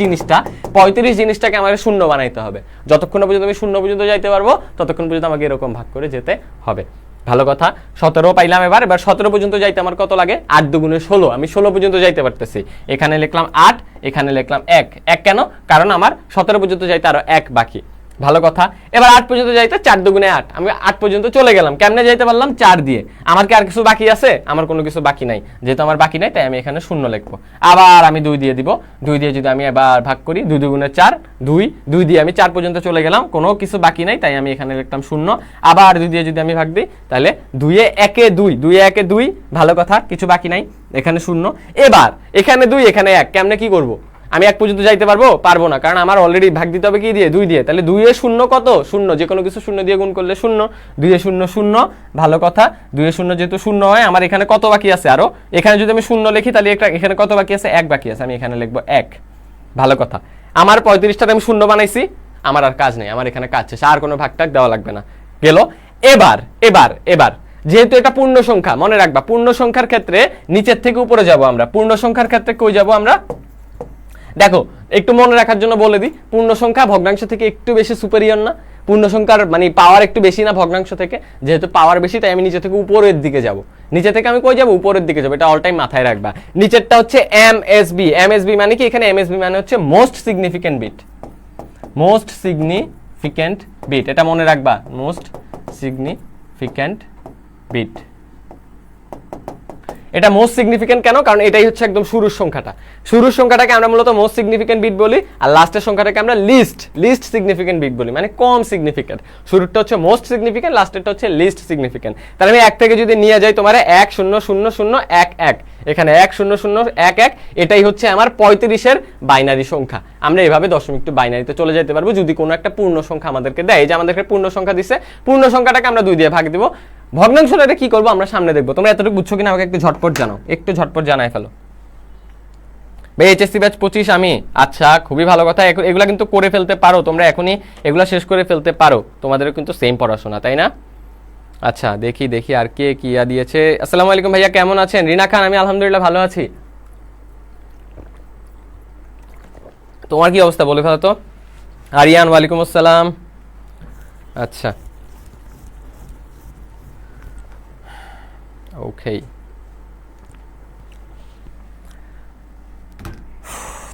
S1: জিনিসটাকে আমাকে শূন্য বানাইতে হবে। যতক্ষণ পর্যন্ত আমি শূন্য পর্যন্ত যাইতে পারবো ততক্ষণ পর্যন্ত আমাকে এরকম ভাগ করে যেতে হবে। ভালো কথা। 17 পাইলাম। এবার 17 পর্যন্ত যাইতে আমার কত লাগে? 8 দুগুণে 16, আমি 16 পর্যন্ত যাইতে পারতেছি। এখানে লিখলাম 8, এখানে লিখলাম 1। কেন? কারণ আমার 17 পর্যন্ত যাইতে আরো 1 বাকি। ভালো কথা। এবার 8 পর্যন্ত যাইতে 4 দুগুণে 8, আমি 8 পর্যন্ত চলে গেলাম। কেমনে যাইতে পারলাম? 4 দিয়ে। আমার কি আর কিছু বাকি আছে? আমার কোনো কিছু বাকি নাই। যেহেতু আমার বাকি নাই তাই আমি এখানে শূন্য লিখবো। আবার আমি 2 দিয়ে দিব। 2 দিয়ে যদি আমি এবার ভাগ করি, 2 দুগুণে 4, 2 দিয়ে আমি 4 পর্যন্ত চলে গেলাম, কোনো কিছু বাকি নাই তাই আমি এখানে লিখলাম শূন্য। আবার 2 দিয়ে যদি আমি ভাগ দিই তাহলে 2 এ 1 2। ভালো কথা, কিছু বাকি নাই, এখানে শূন্য। এবার এখানে 2, এখানে 1, কেমনে কি করব? আমি 1 পর্যন্ত যাইতে পারবো না, কারণ আমার অলরেডি ভাগ দিতে হবে কি দিয়ে? 2 দিয়ে। তাহলে 2 এ শূন্য কত? শূন্য। যে কোনো কিছু শূন্য দিয়ে গুণ করলে শূন্য। 2 এ শূন্য শূন্য। ভালো কথা। 2 এ শূন্য যেহেতু শূন্য হয়, আমার এখানে কত বাকি আছে আরো? এখানে যদি আমি শূন্য লিখি তাহলে এখানে কত বাকি আছে? 1 বাকি আছে, আমি এখানে লিখবো 1। ভালো কথা। আমার 35টাতে আমি শূন্য বানাইছি, আমার আর কাজ নেই, আমার এখানে কাজ শেষ, আর কোনো ভাগ টাগ দেওয়া লাগবে না। গেল। এবার যেহেতু এটা পূর্ণ সংখ্যা, মনে রাখবা পূর্ণ সংখ্যার ক্ষেত্রে নিচের থেকে উপরে যাব আমরা। পূর্ণ সংখ্যার ক্ষেত্রে কই যাব আমরা? দেখো একটু মনে রাখার জন্য বলে দিই, পূর্ণ সংখ্যা ভগ্নাংশ থেকে একটু বেশি সুপেরিয়র না, পূর্ণ সংখ্যার মানে পাওয়ার একটু বেশি না ভগ্নাংশ থেকে, যেহেতু পাওয়ার বেশি তাই আমি নিচে থেকে উপরের দিকে যাব, নিচে থেকে আমি কই যাব, উপরের দিকে যাব, এটা অল টাইম মাথায় রাখবা। নিচেরটা হচ্ছে এমএসবি, এমএসবি মানে কি, এখানে এমএসবি মানে হচ্ছে most significant bit, most significant bit, এটা মনে রাখবা, মোস্ট সিগনিফিকেন্ট বিট। এটা মোস্ট সিগনিফিকেন্ট কেন, কারণ এটাই হচ্ছে একদম শুরুর সংখ্যাটা, শুরুর সংখ্যাটাকে আমরা মূলত মোস্ট সিগনিফিকেন্ট বিট বলি, আর লাস্টের সংখ্যাটাকে আমরা লিস্ট সিগনিফিকেন্ট বিট বলি, মানে কম সিগনিফিকেন্ট। শুরুরটা হচ্ছে মোস্ট সিগনিফিকেন্ট, লাস্টেরটা হচ্ছে লিস্ট সিগনিফিকেন্ট। তাহলে আমি 1 থেকে যদি নিয়ে যাই তোমার 1 0 0 0 1 1, এখানে 1 0 0 1 1, এটাই হচ্ছে আমার 35-এর বাইনারি সংখ্যা। আমরা এভাবে দশমিক টু বাইনারিতে চলে যেতে পারবো যদি কোনো একটা পূর্ণ সংখ্যা আমাদেরকে দেয়। এই যে আমাদেরকে পূর্ণ সংখ্যা দিছে, পূর্ণ সংখ্যাটাকে আমরা 2 দিয়ে ভাগ দিব। ভগ্নাংশটা কি করবো আমরা সামনে দেখবো, তোমরা এতটুকু বুঝছো কিনা আমাকে একটু ঝটপট জানাও, একটু ঝটপট জানাই ফেলো। এইচএসসি ব্যাচ 25 আমি, আচ্ছা খুবই ভালো কথা, এগুলা কিন্তু করে ফেলতে পারো তোমরা, এখনই এগুলা শেষ করে ফেলতে পারো, তোমাদেরও কিন্তু সেম পড়াশোনা তাই না? আচ্ছা দেখি দেখি আর কে কি দিয়েছে। আসসালামু আলাইকুম ভাইয়া, কেমন আছেন? রিনা খান, আমি আলহামদুলিল্লাহ ভালো আছি, তোমার কি অবস্থা বলে ফেলো তো। আরিয়ান, ওয়ালাইকুম আসসালাম। আচ্ছা ওকে,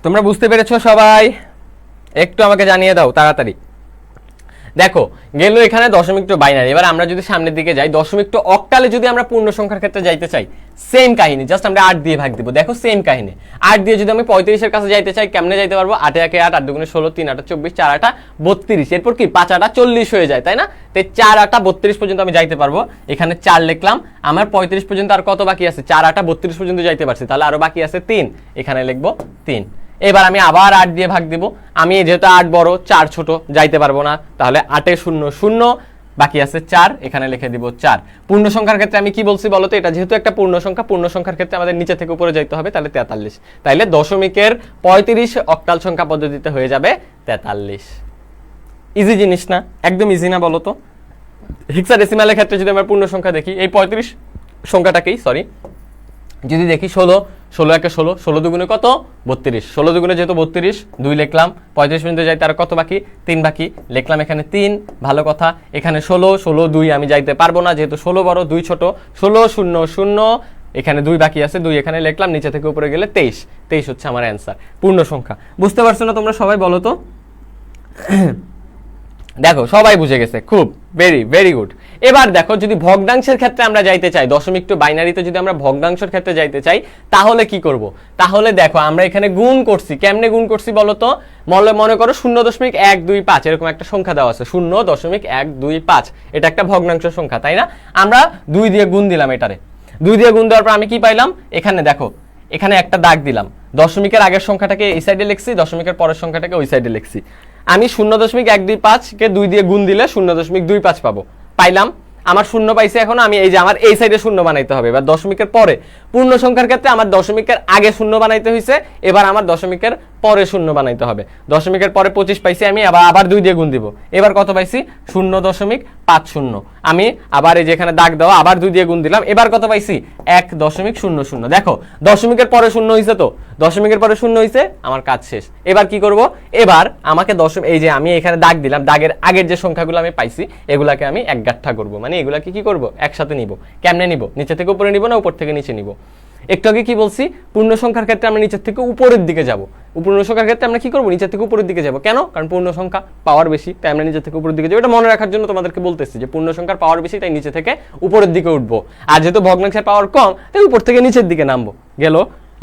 S1: তোমরা বুঝতে পেরেছো সবাই? একটু আমাকে জানিয়ে দাও তাড়াতাড়ি। দেখো গেল এখানে দশমিক টু বাইনারি, এবার আমরা যদি সামনের দিকে যাই, দশমিক টু অক্টালে যদি আমরা পূর্ণ সংখ্যার ক্ষেত্রে যাইতে চাই, সেম কাহিনী, জাস্ট আমরা 8 দিয়ে ভাগ দিব। দেখো সেম কাহিনী, 8 দিয়ে যদি আমি 35-এর কাছে যাইতে চাই, কেমনে যাইতে পারবো? 8 একে 8, 8 দুগুণে 16, 3 8 24, 4 8 32, এরপর কি 5 8 40 হয়ে যায় তাই না? তাই 4 8 32 পর্যন্ত আমি যাইতে পারবো। এখানে 4 লিখলাম, আমার 35 পর্যন্ত আর কত বাকি আছে? 4 8 32 পর্যন্ত যাইতে পারছি, তাহলে আরো বাকি আছে 3, এখানে লিখবো 3। এবার আমি আবার 8 দিয়ে ভাগ দিব, আমি যেহেতু 8 বড় 4 ছোট, যাইতে পারবো না, তাহলে 8 এ 0 0, বাকি আছে 4, এখানে লিখে দিব 4। পূর্ণ সংখ্যার ক্ষেত্রে আমি কি বলছি বলতো, এটা যেহেতু একটা পূর্ণ সংখ্যা, পূর্ণ সংখ্যার ক্ষেত্রে আমাদের নিচে থেকে উপরে যাইতে হবে, তাহলে 43। তাইলে দশমিকের 35 অক্টাল সংখ্যা পদ্ধতিতে হয়ে যাবে 43। ইজি জিনিস না? একদম ইজি না বলো তো? হেক্সাডেসিমালের ক্ষেত্রে যদি আমরা পূর্ণ সংখ্যা দেখি, এই 35 সংখ্যাটাকেই যদি দেখি 16, 16 একে 16, 16 দুগুণে কত? 32, 16 দুগুণে যেহেতু 32, 2 লিখলাম, 35 পর্যন্ত যাইতে আর কত বাকি? 3 বাকি, লিখলাম এখানে 3, ভালো কথা। এখানে 16, 16 2 আমি যাইতে পারবো না, যেহেতু 16 বড় 2 ছোট, 16 0 0, এখানে 2 বাকি আছে, 2 এখানে লিখলাম, নিচে থেকে উপরে গেলে 23, 23 হচ্ছে আমার অ্যান্সার, পূর্ণ সংখ্যা। বুঝতে পারছো না তোমরা সবাই বলো তো? দেখো সবাই বুঝে গেছে, খুব ভেরি গুড। এবার দেখো যদি ভগ্নাংশের ক্ষেত্রে আমরা যাইতে চাই, দশমিক টু বাইনারিতে যদি আমরা ভগ্নাংশের ক্ষেত্রে যাইতে চাই, তাহলে কি করব? তাহলে দেখো আমরা এখানে গুণ করছি, কেমনে গুণ করছি বলো তো? মনে করো 0.125 এরকম একটা সংখ্যা দেওয়া আছে, 0.125, এটা একটা ভগ্নাংশ সংখ্যা তাই না? আমরা 2 দিয়ে গুণ দিলাম, এটারে 2 দিয়ে গুণ দেওয়ার পর আমি কি পাইলাম? এখানে দেখো, এখানে একটা দাগ দিলাম, দশমিকের আগের সংখ্যাটাকে এই সাইডে লিখছি, দশমিকের পরের সংখ্যাটাকে ওই সাইডে লিখছি। আমি 0.125 কে 2 দিয়ে গুণ দিলে 0.25 পাবো, পাইলাম। আমার শূন্য পাইছে, এখন আমি এই যে আমার এই সাইডে শূন্য বানাইতে হবে। এবার দশমিকের পরে পূর্ণ সংখ্যার ক্ষেত্রে আমার দশমিকের আগে শূন্য বানাইতে হয়েছে, এবার আমার দশমিকের পরে শূন্য বানাইতে হবে। দশমিকের পরে 25 পাইছি, আমি আবার 2 দিয়ে গুণ দিব, এবার কত পাইছি? 0.50। আমি আবার এই যে এখানে দাগ দেওয়া, আবার 2 দিয়ে গুণ দিলাম, এবার কত পাইছি? 1.00। দেখো দশমিকের পরে শূন্য হয়েছে, তো দশমিকের পরে শূন্য হয়েছে, আমার কাজ শেষ। এবার কি করব? এবার আমাকে এই যে আমি এখানে দাগ দিলাম, দাগের আগের যে সংখ্যাগুলো আমি পাইছি এগুলাকে আমি এক গাঁঠা করবো, মানে এগুলাকে কি করব? একসাথে নিব। কেমনে নিব? নিচে থেকে উপরে নিব না উপর থেকে নিচে নিব? একটু আগে কি বলছি? পূর্ণ সংখ্যার ক্ষেত্রে আমরা নিচের থেকে উপরের দিকে যাব, পূর্ণ সংখ্যার ক্ষেত্রে আমরা কি করব? নিচের থেকে উপরের দিকে যাব। কেন? কারণ পূর্ণ সংখ্যা পাওয়ার বেশি, তাই আমরা নিচের থেকে উপরের দিকে যাব। এটা মনে রাখার জন্য তোমাদেরকে বলতেছি যে পূর্ণ সংখ্যার পাওয়ার বেশি, তাই নিচে থেকে উপরের দিকে উঠবো। আর যেহেতু ভগ্নাংশের পাওয়ার কম, তাই উপর থেকে নিচের দিকে নামবো। গেল?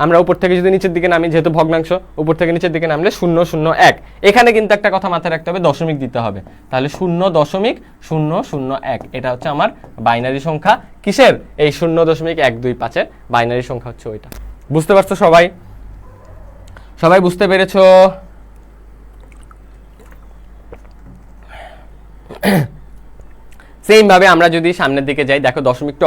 S1: আমরা উপর থেকে যদি নিচের দিকে নামি, যেহেতু ভগ্নাংশ, উপর থেকে নিচের দিকে নামলে 0.01। এখানে কিন্তু একটা কথা মাথায় রাখতে হবে, দশমিক দিতে হবে। তাহলে 0.001, এটা হচ্ছে আমার বাইনারি সংখ্যা। কিসের? এই 0.125-এর বাইনারি সংখ্যা হচ্ছে ওইটা। বুঝতে পারছো সবাই? সবাই বুঝতে পেরেছো? সেম ভাবে আমরা যদি সামনের দিকে যাই, দেখো দশমিক টু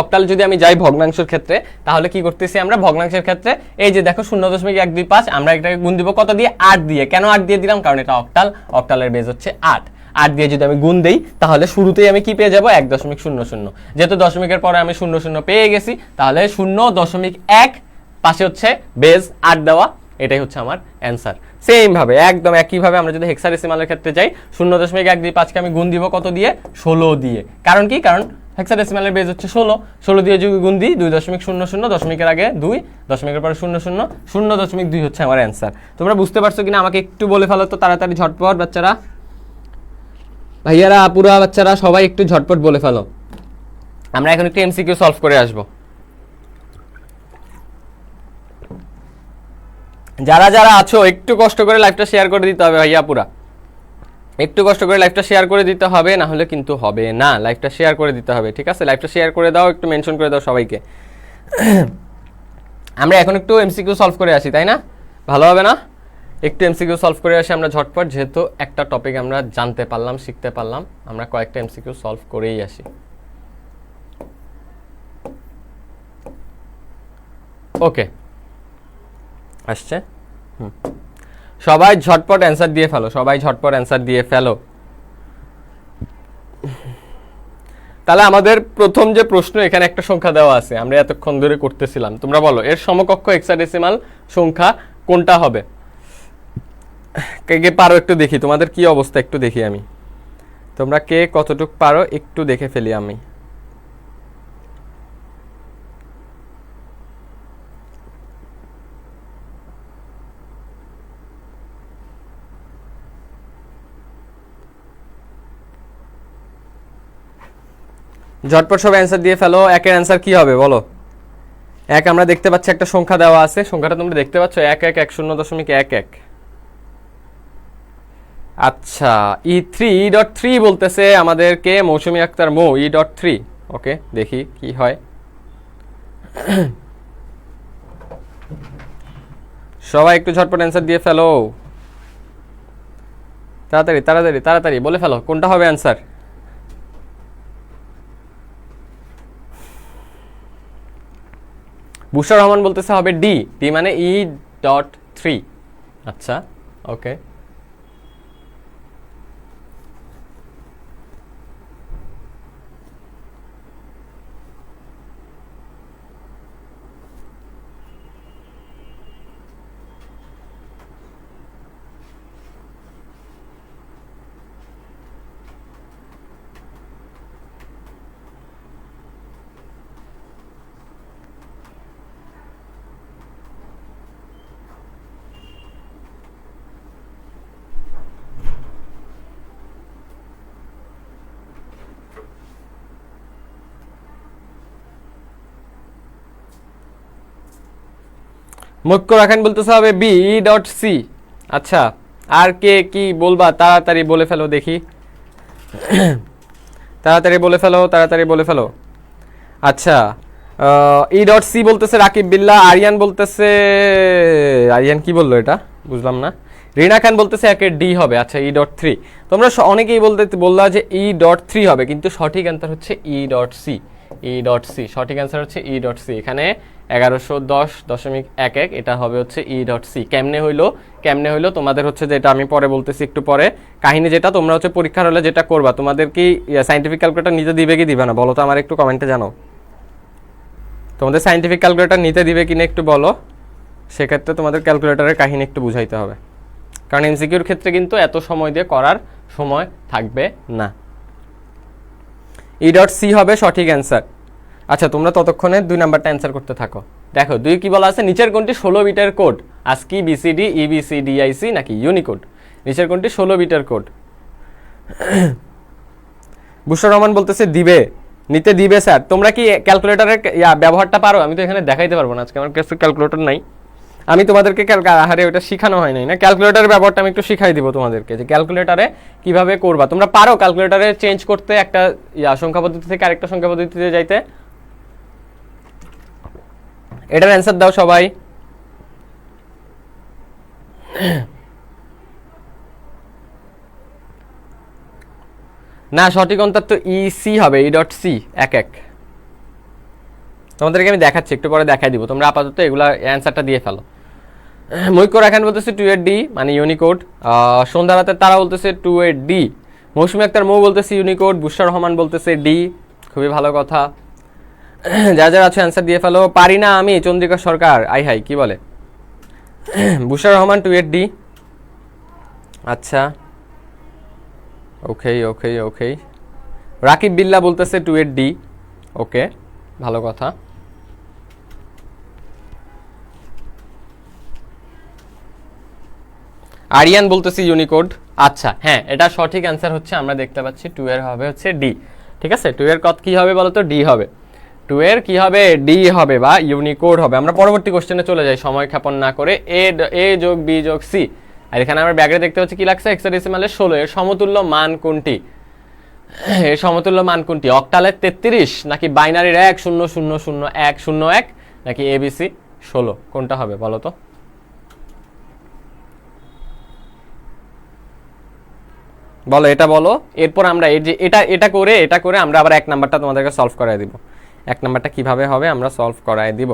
S1: অক্টাল যদি আমি যাই ভগ্নাংশের ক্ষেত্রে, তাহলে কি করতেছি আমরা ভগ্নাংশের ক্ষেত্রে? এই যে দেখো 0.125, আমরা এটাকে গুণ দিব কত দিয়ে? 8 দিয়ে। কেন 8 দিয়ে দিলাম? কারণ এটা অক্টাল, অক্টালের বেজ হচ্ছে 8। 8 দিয়ে যদি আমি গুণ দেই, তাহলে শুরুতেই আমি কি পেয়ে যাব? 1.00। যেহেতু দশমিকের পরে আমি 00 পেয়ে গেছি, তাহলে 0.1 পাশে হচ্ছে বেজ 8 দেওয়া, এটাই হচ্ছে আমার অ্যান্সার। সেম ভাবে একদম একইভাবে আমরা যদি হেক্সাডেসিমালের ক্ষেত্রে যাই 0.125 কে আমি গুণ দিব কত দিয়ে, 16 দিয়ে। কারণ কি, কারণ হেক্সাডেসিমালের বেজ হচ্ছে 16 দিয়ে যদি গুণ দিই 2.00, দশমিকের আগে 2, দশমিকের পরে 00, 0.2 হচ্ছে আমার অ্যান্সার। তোমরা বুঝতে পারছো কিনা আমাকে একটু বলে ফেলো তো তাড়াতাড়ি ঝটপট বাচ্চারা, ভাইয়ারা আপুরা বাচ্চারা সবাই একটু ঝটপট বলে ফেলো। আমরা এখন একটু এমসিকিউ সলভ করে আসবো। যারা যারা আছো একটু কষ্ট করে লাইভটা শেয়ার করে দিতে হবে ভাইয়া আপুরা, একটু কষ্ট করে লাইভটা শেয়ার করে দিতে হবে, না হলে কিন্তু হবে না। লাইভটা শেয়ার করে দিতে হবে, ঠিক আছে? লাইভটা শেয়ার করে দাও, একটু মেনশন করে দাও সবাইকে। আমরা এখন একটু এমসিকিউ সলভ করে আসি, তাই না? ভালো হবে না? একটু এমসিকিউ সলভ করে আসি আমরা ঝটপট, যেহেতু একটা টপিক আমরা জানতে পারলাম, শিখতে পারলাম, আমরা কয়েকটা এমসিকিউ সলভ করেই আসি। ওকে, আসছে। সবাই ঝটপট অ্যান্সার দিয়ে ফেলো, সবাই ঝটপট অ্যান্সার দিয়ে ফেলো। তাহলে আমাদের প্রথম যে প্রশ্ন, এখানে একটা সংখ্যা দেওয়া আছে, আমরা এতক্ষণ ধরে করতেছিলাম। তোমরা বলো এর সমকক্ষ হেক্সাডেসিমাল সংখ্যা কোনটা হবে? কে কে পারো একটু দেখি, তোমাদের কি অবস্থা একটু দেখি আমি। তোমরা কে কতটুক পারো একটু দেখে ফেলি আমি। ঝটপট সব অ্যান্সার দিয়ে ফেলো। একের অ্যান্সার কি হবে বলো? এক আমরা দেখতে পাচ্ছি একটা সংখ্যা দেওয়া আছে, সংখ্যাটা তোমরা দেখতে পাচ্ছ 1110.11। আচ্ছা, E3 বলতেছে আমাদেরকে মৌসুমী আক্তার মৌ, E.3। ওকে, দেখি কি হয়। সবাই একটু ঝটপট অ্যান্সার দিয়ে ফেলো, তাড়াতাড়ি তাড়াতাড়ি তাড়াতাড়ি বলে ফেলো কোনটা হবে অ্যান্সার। বুশরা রহমান বলতেছে হবে ডি, ডি মানে E.3। আচ্ছা, ওকে। মুখ্য রাখান বলতেছে হবে B.C। আচ্ছা, আর কে কি বলবা তাড়াতাড়ি বলে ফেলো দেখি, তাড়াতাড়ি বলে ফেলো, তাড়াতাড়ি বলে ফেলো। আচ্ছা, E.C বলতেছে রাকিব বিল্লাহ। আরিয়ান বলতেছে, আরিয়ান কি বললো এটা বুঝলাম না। রিনা খান বলতেছে একের ডি হবে। আচ্ছা, E.3। তোমরা অনেকেই বললা যে E.3 হবে, কিন্তু সঠিক অ্যান্সার হচ্ছে E.C। E.C সঠিক অ্যান্সার হচ্ছে E.C। এখানে 1110.11 এটা হবে হচ্ছে E.C। কেমনে হইলো তোমাদের হচ্ছে যেটা আমি পরে বলতেছি একটু পরে। কাহিনী যেটা তোমরা হচ্ছে পরীক্ষার হলে যেটা করবা, তোমাদের কি সায়েন্টিফিক ক্যালকুলেটর নিতে দিবে কি দিবে না বলো তো আমার একটু কমেন্টে জানাও। তোমাদের সায়েন্টিফিক ক্যালকুলেটর নিতে দিবে কিনা একটু বলো, সেক্ষেত্রে তোমাদের ক্যালকুলেটরের কাহিনী একটু বুঝাইতে হবে, কারণ এমসিকিউর ক্ষেত্রে কিন্তু এত সময় দিয়ে করার সময় থাকবে না। E.C হবে সঠিক অ্যান্সার। আচ্ছা, তোমরা ততক্ষণে 2 নাম্বারটা অ্যান্সার করতে থাকো। দেখো 2 কি বলা আছে, নিচের কোনটি 16 বিটের code? ASCII, BCD, EBCD, IC নাকি ইউনিকোড? নিচের কোনটি 16 বিটের কোড? বুশরা রহমান বলতেছে দিবে, নিতে দিবে স্যার। তোমরা কি ক্যালকুলেটরের ব্যবহারটা পারো? আমি তো এখানে দেখাইতে পারবো না, আজকে আমার কাছে ক্যালকুলেটর নাই। আমি তোমাদেরকে আহারে ওটা শেখানো হয় নাই না, ক্যালকুলেটরের ব্যবহারটা আমি একটু শিখাই দিব তোমাদেরকে, যে ক্যালকুলেটরে কিভাবে করবা। তোমরা পারো ক্যালকুলেটরে চেঞ্জ করতে, একটা সংখ্যা পদ্ধতি থেকে আরেকটা সংখ্যা পদ্ধতিতে যাইতে? এটার অ্যান্সার দাও সবাই। না, সঠিক অন্তর তো E.C হবে, E.C 11। তোমাদেরকে আমি দেখাচ্ছি, একটু পরে দেখাই দিব, তোমরা আপাতত এগুলা অ্যান্সারটা দিয়ে ফেলো। মৈক্য রাখান বলতেছে 2 ডি মানে ইউনিকোড। সন্ধ্যা রাতের তারা বলতেছে 2 ডি। মৌসুমী আক্তার মৌ বলতেছে ইউনিকোড। বুশরা রহমান বলতেছে ডি, খুবই ভালো কথা। যা যারা আছে অ্যান্সার দিয়ে ফেলো। পারি না আমি, চন্দ্রিকা সরকার, আই হাই কি বলে। বুশার রহমান 2-8D। আচ্ছা, ওকে ওকে ওকে। রাকিব বিল্লা বলতেছে 2-8D। ওকে, ভালো কথা। আরিয়ান বলতেছি ইউনিকোড। আচ্ছা হ্যাঁ, এটা সঠিক অ্যান্সার হচ্ছে, আমরা দেখতে পাচ্ছি 2 এর হবে হচ্ছে ডি। ঠিক আছে, 2 এর কত কি হবে বলো তো? ডি হবে। 2 এর কি হবে? ডি হবে বা ইউনিকোড হবে। আমরা পরবর্তী কোশ্চেনে চলে যাই সময় ক্ষেপণ না করে। এ যোগ বি যোগ সি, আর এখানে আমরা ব্যাগে দেখতে পাচ্ছি কি লাগছে, হেক্সাডেসিমালে 16। এর সমতুল্য মান কোনটি? এর সমতুল্য মান কোনটি? অক্টালের 33 নাকি বাইনারির 1000101 নাকি এবিসি 16? কোনটা হবে বলো তো? বলো, এটা বলো। এরপর আমরা এই যে এটা করে আমরা আবার 1 নাম্বারটা তোমাদেরকে সলভ করায় দিব। 1 নাম্বারটা কিভাবে হবে আমরা সলভ করায় দিব।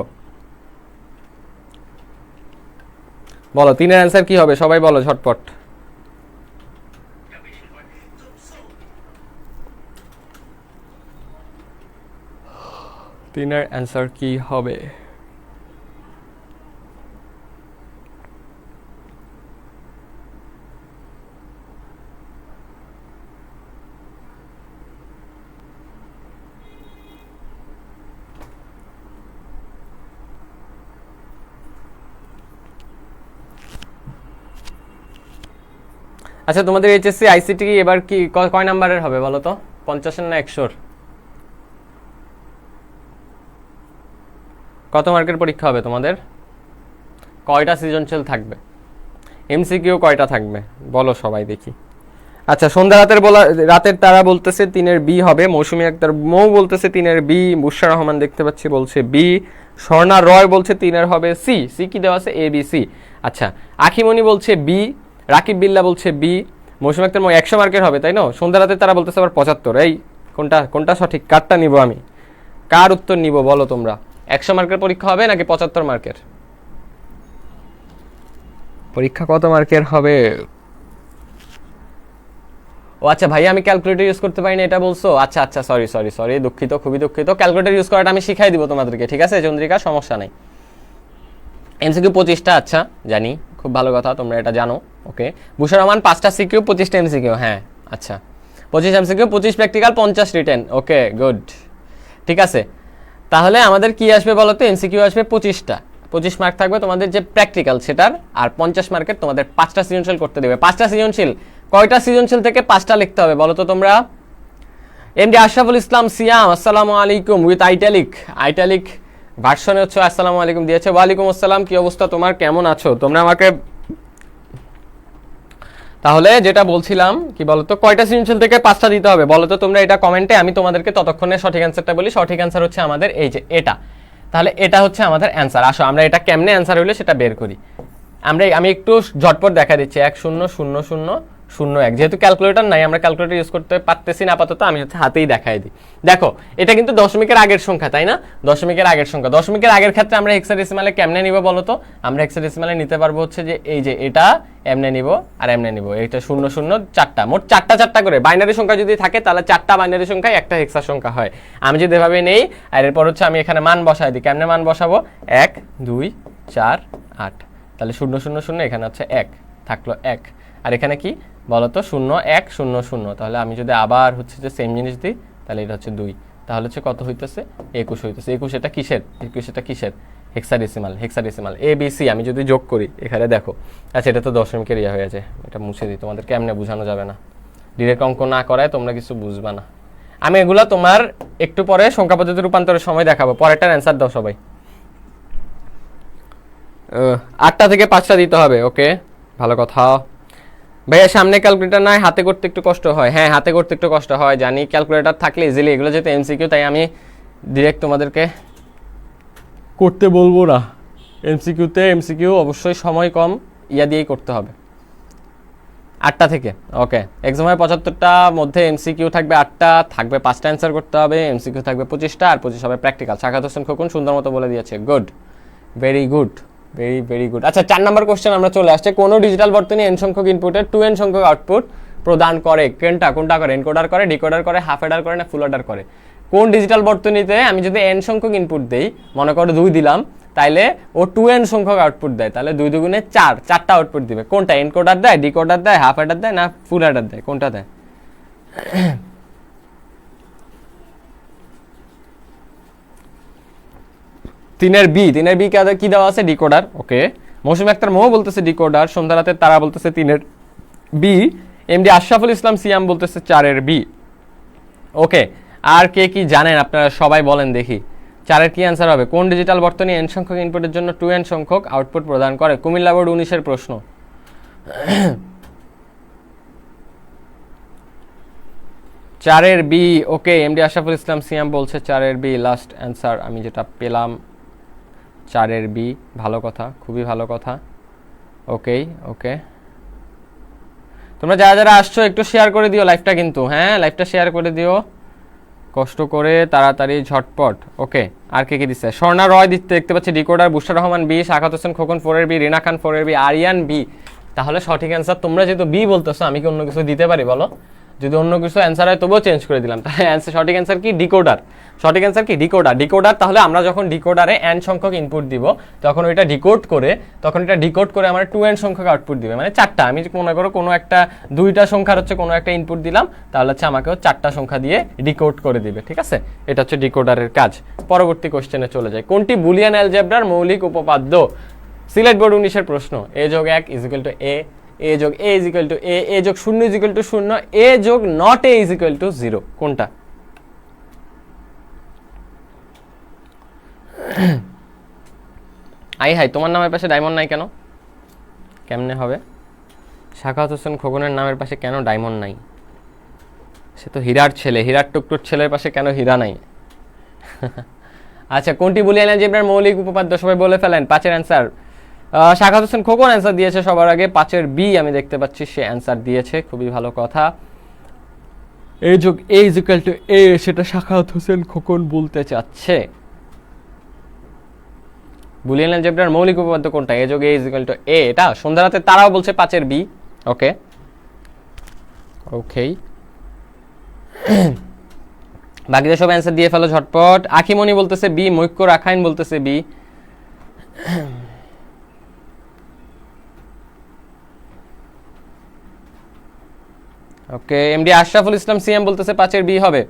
S1: বলো 3 এর অ্যান্সার কি হবে, সবাই বলো ঝটপট। 3 এর অ্যান্সার কি হবে? আচ্ছা, তোমাদের এইচএসসি আইসিটি এবার কি কয় নাম্বারের হবে বলো তো? 50 না 100? কত মার্কের পরীক্ষা হবে তোমাদের? কয়টা সৃজনশীল থাকবে? এমসিকিউ কয়টা থাকবে বলো সবাই দেখি। আচ্ছা, সন্ধ্যা রাতের তারা বলতেছে 3 এর বি হবে। মৌসুমী আক্তার মৌ বলতেছে 3 এর বি। বুশরা রহমান দেখতে পাচ্ছি বলছে বি। স্বর্ণা রয় বলছে 3 এর হবে সি। সি কি দেওয়া আছে? এ বি সি। আচ্ছা, আখিমণি বলছে বি। রাকিব বিল্লা বলছে বি। মৌসুমী আক্তার 100 মার্কের হবে তাই না? সন্ধ্যা রাতের তারা বলতেছে আবার 75। এই কোনটা সঠিক? কারটা নিব আমি? কার উত্তর নিব বলো তোমরা? 100 মার্কের পরীক্ষা হবে নাকি 75 মার্কের পরীক্ষা? কত মার্কের হবে? ও আচ্ছা ভাই, আমি ক্যালকুলেটর ইউজ করতে পারি না এটা বলছো? আচ্ছা আচ্ছা, সরি, দুঃখিত, খুবই দুঃখিত। ক্যালকুলেটর ইউজ করাটা আমি শিখাই দিব তোমাদেরকে, ঠিক আছে চন্দ্রিকা, সমস্যা নাই। এমসিকিউ 25টা, আচ্ছা জানি, খুব ভালো কথা, তোমরা এটা জানো। ওকে, বুশার রহমান 5টা সিকিউ 25টা এমসিকিউ, হ্যাঁ আচ্ছা 25 MCQ 25 practical 50 written. Okay good, ঠিক আছে। তাহলে আমাদের কি আসবে বলো তো? এমসিকিউ আসবে 25টা, 25 মার্ক থাকবে তোমাদের যে প্র্যাকটিক্যাল সেটার, আর 50 মার্কের তোমাদের 5টা সৃজনশীল করতে দেবে। 5টা সৃজনশীল, কয়টা সৃজনশীল থেকে 5টা লিখতে হবে বলো তো তোমরা? এমডি আশরাফুল ইসলাম সিয়াম, আসসালামু আলাইকুম, উইথ আইটালিক ভার্সনে হচ্ছে আসসালামু আলাইকুম দিয়েছে। ওয়ালাইকুম আসসালাম, কি অবস্থা তোমার, কেমন আছো? তোমরা আমাকে তাহলে যেটা বলছিলাম কি বলতো, কয়টা সৃজনশীল থেকে 5টা দিতে হবে বলো তো তোমরা? এটা কমেন্টে, আমি তোমাদেরকে ততক্ষণে সঠিক অ্যান্সারটা বলি। সঠিক অ্যান্সার হচ্ছে আমাদের এই যে এটা। তাহলে এটা হচ্ছে আমাদের অ্যান্সার। আসো আমরা এটা কেমনে অ্যান্সার হইলো সেটা বের করি। আমি একটু ঝটপট দেখা দিচ্ছি। 100001, যেহেতু ক্যালকুলেটর নাই, আমরা ক্যালকুলেটর ইউজ করতে পারতেছি না আপাতত, আমি হচ্ছে হাতেই দেখাই দিই। দেখো এটা কিন্তু দশমিকের আগের সংখ্যা তাই না? দশমিকের আগের সংখ্যা। দশমিকের আগের ক্ষেত্রে আমরা হেক্সাডেসিমালে কেমনে নিব বলো তো? আমরা হেক্সাডেসিমালে নিতে পারবো হচ্ছে যে এই যে এটা এমনে নিব আর এমনে নিব। এটা 00 4টা, মোট 4টা করে বাইনারি সংখ্যা যদি থাকে তাহলে 4টা বাইনারি সংখ্যায় একটা হেক্সা সংখ্যা হয়। আমি যদি এভাবে নেই, আর এরপর হচ্ছে আমি এখানে মান বসাই দিই। কেমনে মান বসাবো? 1 2 4 8, তাহলে 000, এখানে হচ্ছে 1 থাকলো 1, আর এখানে কি বলতো 0 1 0 0। তাহলে আমি যদি আবার হচ্ছে যে সেম জিনিস দিই, তাহলে এটা হচ্ছে 2, তাহলে হচ্ছে কত হইতেছে? 21 হইতেছে। 21 এটা কিসের? 21 এটা কিসের? হেক্সাডেসিমাল এ বি সি। আমি যদি যোগ করি এখানে দেখো, আচ্ছা এটা তো দশমিকের ইয়া হয়ে যায়, এটা মুছে দিই, তোমাদের কেমনে বোঝানো যাবে না, ডিরেক্ট অঙ্ক না করায় তোমরা কিছু বুঝবা না। আমি এগুলা তোমার একটু পরে সংখ্যা পদ্ধতি রূপান্তরের সময় দেখাবো। পরেরটার অ্যান্সার দাও সবাই। 8টা থেকে 5টা দিতে হবে। ওকে, ভালো কথা। ভাইয়া সামনে ক্যালকুলেটর নাই, হাতে করতে একটু কষ্ট হয়। হ্যাঁ হাতে করতে একটু কষ্ট হয় জানি, ক্যালকুলেটর থাকলে ইজিলি এগুলো যেহেতু এমসিকিউ, তাই আমি ডিরেক্ট তোমাদেরকে করতে বলবো না। এমসিকিউ অবশ্যই সময় কম ইয়া দিয়েই করতে হবে। 8টা থেকে, ওকে। এক্সামে 75টা মধ্যে এমসিকিউ থাকবে 8টা, থাকবে 5টা অ্যান্সার করতে হবে। এমসিকিউ থাকবে 25টা, আর 25 হবে প্র্যাকটিক্যাল। সাখাত হোসেন খোকন সুন্দর মতো বলে দিয়েছে, good, very good, very good. আচ্ছা 4 নম্বর কোশ্চেন আমরা চলে আসছে। কোন ডিজিটাল বর্তনী n সংখ্যক ইনপুটের 2n সংখ্যক আউটপুট প্রদান করে? কোনটা করে? এনকোডার করে, ডিকোডার করে, হাফ অ্যাডার করে না ফুল অ্যাডার করে? কোন ডিজিটাল বর্তনীতে আমি যদি n সংখ্যক ইনপুট দেই, মনে করো 2 দিলাম, তাইলে ও 2n সংখ্যক আউটপুট দেয়, তাহলে 2 দুগুণে 4, 4টা আউটপুট দিবে। কোনটা? এনকোডার দেয়, ডিকোডার দেয়, হাফ অ্যাডার দেয়, না ফুল অ্যাডার দেয়? কোনটা দেয়? 3-এর বি কি দেওয়া আছে? ডিকোডার। ওকে, মৌসুমী আক্তার মৌ বলতেছে ডিকোডার, সন্ধ্যা রাতে তারা বলতেছে 3-এর বি, এমডি আশরাফুল ইসলাম সিয়াম বলতেছে 4-এর বি। ওকে, আর কে কি জানেন আপনারা সবাই বলেন দেখি, 4-এর কি অ্যান্সার হবে? কোন ডিজিটাল বর্তনী n সংখ্যক ইনপুটের জন্য 2n সংখ্যক আউটপুট প্রদান করে? কুমিল্লা বোর্ড 19-এর প্রশ্ন। 4-এর বি। ওকে, এমডি আশরাফুল ইসলাম সিয়াম বলছে 4-এর বি লাস্ট অ্যান্সার, আমি যেটা পেলাম 4-এর বি। ভালো কথা, খুবই ভালো কথা। ওকে ওকে, তোমরা যারা যারা আসছো একটু শেয়ার করে দিও লাইভটা কিন্তু, হ্যাঁ লাইভটা শেয়ার করে দিও কষ্ট করে, তাড়াতাড়ি ঝটপট। ওকে, আর কে কে দিচ্ছে? স্বর্ণা রয় দিতে দেখতে পাচ্ছি ডিকোডার, বুশরা রহমান বি, শাখাত হোসেন খোকন 4-এর বি, রিনা খান 4-এর বি, আরিয়ান বি। তাহলে সঠিক অ্যান্সার, তোমরা যেহেতু বি বলতেছো, আমি কি অন্য কিছু দিতে পারি বলো? যদি অন্য কিছু অ্যান্সার হয় তবুও চেঞ্জ করে দিলাম, তাহলে সঠিক অ্যান্সার কি? ডিকোডার। সঠিক অ্যান্সার কি? ডিকোডার। তাহলে আমরা যখন ডিকোডারে n সংখ্যক ইনপুট দিব, তখন ওইটা ডিকোড করে আমার 2n সংখ্যক আউটপুট দিবে, মানে 4টা। আমি মনে করো কোনো একটা 2টা সংখ্যার হচ্ছে কোনো একটা ইনপুট দিলাম, তাহলে হচ্ছে আমাকেও 4টা সংখ্যা দিয়ে ডিকোড করে দিবে, ঠিক আছে? এটা হচ্ছে ডিকোডারের কাজ। পরবর্তী কোশ্চেনে চলে যায়। কোনটি বুলিয়ান অ্যালজেব্রার মৌলিক উপপাদ্য? সিলেট বোর্ড 19-এর প্রশ্ন। a যোগ 1 ইকুয়াল টু a, a যোগ a equal to a, a যোগ 0 ইকুয়াল টু 0, a যোগ নট a ইকুয়াল টু 0। কোনটা? হাই, তোমার নামের পাশে ডায়মন্ড নাই কেন? কেমনে হবে? শাখাত হোসেন খোকনের নামের পাশে কেন ডায়মন্ড নাই? সে তো হীরার ছেলে, হীরার টুকটুক ছেলের পাশে কেন হীরা নাই? আচ্ছা, কোনটি বুলিয়ান অ্যালজেব্রার মৌলিক উপপাদ্য? সবাই বলে ফেলেন 5-এর অ্যান্সার। শাখাত হোসেন খোকন অ্যান্সার দিয়েছে সবার আগে, 5-এর বি আমি দেখতে পাচ্ছি, সে অ্যান্সার দিয়েছে, খুবই ভালো কথা। a যোগ a ইকুয়াল টু a, সেটা শাখাত হোসেন খোকন বলতে চাচ্ছে। বুলিয়ান অ্যালজেব্রার মৌলিক উপপাদ্য কোনটা? a যোগ a ইকুয়াল টু a, এটা সন্ধ্যা রাতে তারাও বলছে 5-এর বি। ওকে ওকে, বাকিদের সব অ্যান্সার দিয়ে ফেলো ঝটপট। আখিমণি বলতেছে বি, মৈক্য রাখাইন বলতেছে বি। ওকে, এমডি আশরাফুল ইসলাম সিএম বলতেছে 5-এর বি হবে।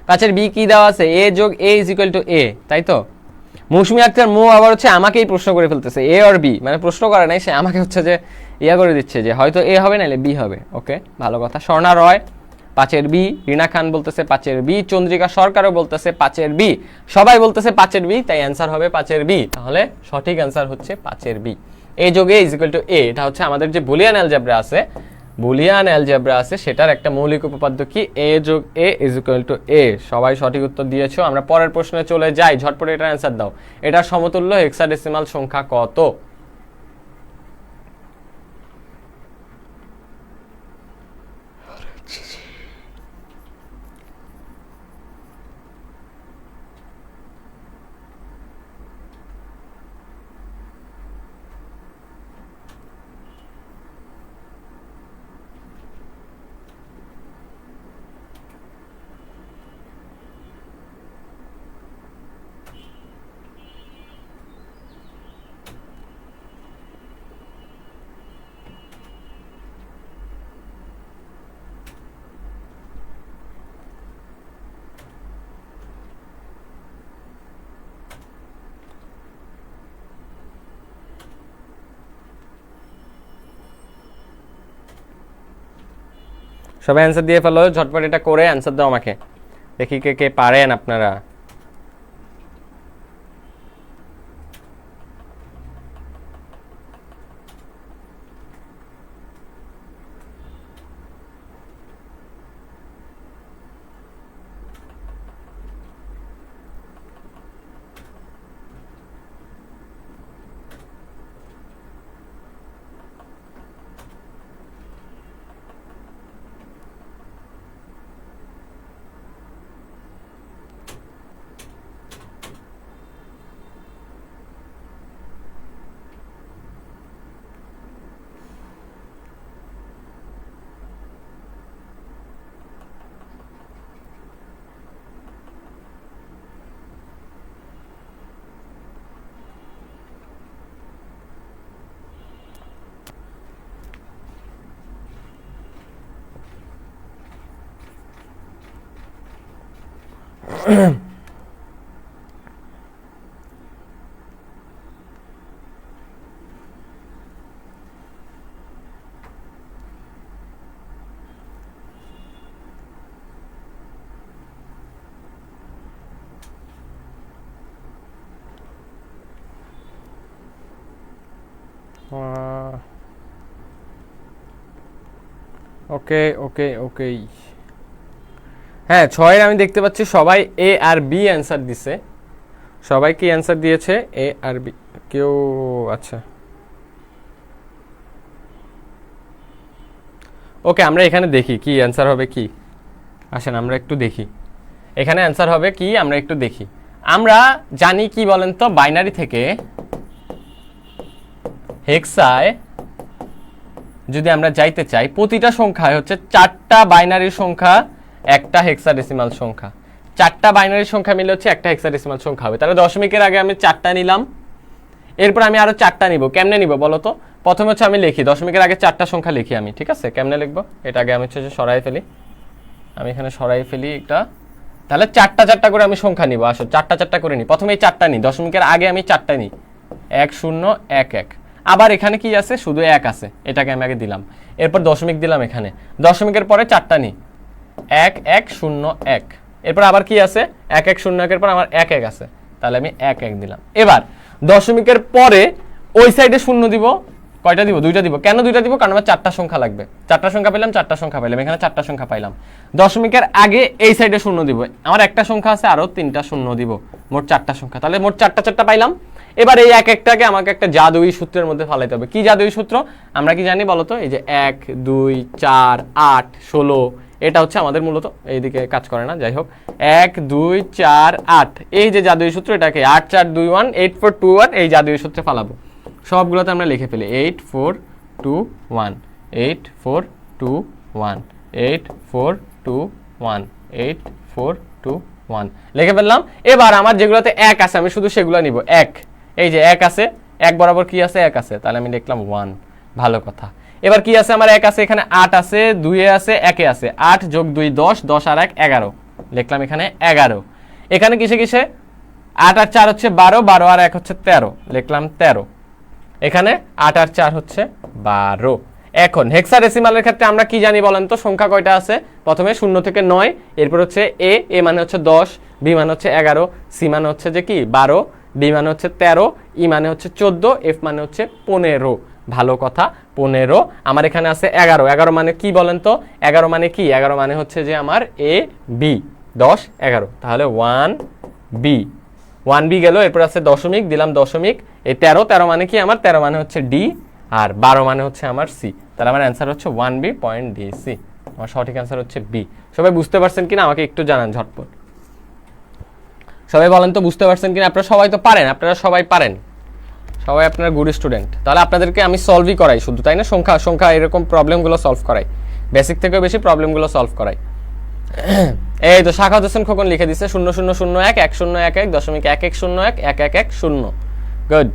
S1: 5-এর বি কি দেওয়া আছে? a যোগ a ইকুয়াল টু a, তাই তো? মৌসুমী আক্তার মো আবার হচ্ছে আমাকেই প্রশ্ন করে ফেলতেছে, এ অর বি, মানে প্রশ্ন করে নাই, সে আমাকে হচ্ছে যে ইয়া করে দিচ্ছে যে হয়তো এ হবে নাহলে বি হবে। ওকে, ভালো কথা। স্বর্ণা রয় 5-এর বি, রিনা খান বলতেছে 5-এর বি, চন্দ্রিকা সরকারও বলতেছে 5-এর বি, সবাই বলতেছে 5-এর বি, তাই অ্যান্সার হবে 5-এর বি। তাহলে সঠিক অ্যান্সার হচ্ছে 5-এর বি। a যোগ a ইকুয়াল টু a, এটা হচ্ছে আমাদের যে বুলিয়ান অ্যালজেব্রা আছে সেটার একটা মৌলিক উপপাদ্য কি? a যোগ a ইকুয়াল টু a। সবাই সঠিক উত্তর দিয়েছো। আমরা পরের প্রশ্নে চলে যাই, ঝটপট এটার অ্যান্সার দাও। এটার সমতুল্য হেক্সাডেসিমাল সংখ্যা কত? সবাই অ্যান্সার দিয়ে ফেলো ঝটপট, এটা করে অ্যান্সার দাও আমাকে, দেখি কে কে পারেন আপনারা। ওকে ওকে ওকে, হ্যাঁ 6-এর আমি দেখতে পাচ্ছি সবাই এ আর বি অ্যান্সার দিছে। সবাই কি অ্যান্সার দিয়েছে? এ আর বি। কেউ আচ্ছা ওকে, আমরা এখানে দেখি কি অ্যান্সার হবে। কি আসেন আমরা একটু দেখি এখানে অ্যান্সার হবে কি, আমরা একটু দেখি। আমরা জানি কি বলেন তো, বাইনারি থেকে হেক্সায় যদি আমরা যাইতে চাই, প্রতিটা সংখ্যায় হচ্ছে 4টা বাইনারি সংখ্যা, একটা হেক্সাডেসিমাল সংখ্যা। 4টা বাইনারি সংখ্যা মিলে হচ্ছে একটা হেক্সাডেসিমাল সংখ্যা হবে। তাহলে দশমিকের আগে আমি 4টা নিলাম, এরপর আমি আরো 4টা নিব। কেমনে নিব বলো তো? প্রথমে হচ্ছে আমি লিখি দশমিকের আগে 4টা সংখ্যা লিখি আমি, ঠিক আছে? কেমনে লিখবো এটা আগে আমি হচ্ছে সরাই ফেলি, আমি এখানে সরাই ফেলি এটা। তাহলে 4টা করে আমি সংখ্যা নিব। আসো 4টা করে নিই। প্রথমে এই 4টা নিই, দশমিকের আগে আমি 4টা নিই, 1 0 1 1। আবার এখানে কি আছে? শুধু 1 আছে, এটাকে আমি আগে দিলাম। এরপর দশমিক দিলাম এখানে, দশমিকের পরে 4টা নিই, 1 1 0 1। এরপর আবার কি আছে? 1 1 0 1 এর পর আমার 1 1 আছে, তাহলে আমি 1 1 দিলাম। এবার দশমিকের পরে ওই সাইডে শূন্য দিব। কয়টা দিব? 2টা দিব। কেন 2টা দিব? কারণ আমার 4টা সংখ্যা লাগবে। 4টা সংখ্যা পেলাম, 4টা সংখ্যা পাইলাম, এখানে 4টা সংখ্যা পাইলাম। দশমিকের আগে এই সাইডে শূন্য দিব। আমার একটা সংখ্যা আছে, আরো 3টা শূন্য দিব, মোট 4টা সংখ্যা। তাহলে মোট 4টা পাইলাম। এবার এই এক একটাকে আমাকে একটা জাদুই সূত্রের মধ্যে ফালাইতে হবে। কি জাদুই সূত্র? আমরা কি জানি বলতো? এই যে 1 2 4 8 16, এটা হচ্ছে আমাদের মূলত এইদিকে কাজ করে না, যাই হোক 1 2 4 8, এই যে জাদুই সূত্র, এটাকে 8 4 2 1 8 4 2 1 এই জাদুই সূত্রে ফালাবো। সবগুলোতে আমরা লিখে ফেলি 8 4 2 1 8 4 2 1 8 4 2 1 8 4 2 1 লিখে ফেললাম। এবার আমার যেগুলোতে 1 আছে আমি শুধু সেগুলো নিব। 1, এই যে 1 আছে, 1 বরাবর কি আছে? 1 আছে, তাহলে আমি লিখলাম 1। ভালো কথা। এবার কি আছে? আমার 1 আছে, এখানে 8 আছে, 2 এ আছে, 1 এ আছে। 8 যোগ 2 10, 10 আর 1 11, লিখলাম এখানে 11। এখানে কিসে কিসে? 8 আর 4 হচ্ছে 12, 12 আর 1 হচ্ছে 13, লিখলাম 13। এখানে 8 আর 4 হচ্ছে 12। এখন হেক্সাডেসিমালের ক্ষেত্রে আমরা কি জানি বলেন তো? সংখ্যা কয়টা আছে? প্রথমে 0 থেকে 9, এরপর হচ্ছে এ মানে হচ্ছে 10, বি মানে হচ্ছে 11, সি মানে হচ্ছে যে কি 12, ডি মানে হচ্ছে 13, ই মানে হচ্ছে 14, এফ মানে হচ্ছে 15। ভালো কথা, 15। আমার এখানে আছে 11। 11 মানে কি বলেন তো? 11 মানে কি? 11 মানে হচ্ছে যে আমার এ বি, 10 11, তাহলে 1 বি। 1 বি গেল, এরপর আছে দশমিক, দিলাম দশমিক। এই 13, 13 মানে কি? আমার 13 মানে হচ্ছে ডি, আর 12 মানে হচ্ছে আমার সি। তাহলে আমার অ্যান্সার হচ্ছে 1B পয়েন্ট ডি সি। আমার সঠিক অ্যান্সার হচ্ছে বি। সবাই বুঝতে পারছেন কিনা আমাকে একটু জানান ঝটপট। সবাই বলেন তো বুঝতে পারছেন কিনা? আপনারা সবাই তো পারেন, আপনারা সবাই পারেন, সবাই আপনারা গুড স্টুডেন্ট। তাহলে আপনাদেরকে আমি সলভই করাই শুধু, তাই না? সংখ্যা এরকম প্রবলেমগুলো সলভ করাই, বেসিক থেকেও বেশি প্রবলেমগুলো সলভ করাই। এই তো শাখাত হোসেন খোকন লিখে দিচ্ছে 0001 1011.1101 1110। Good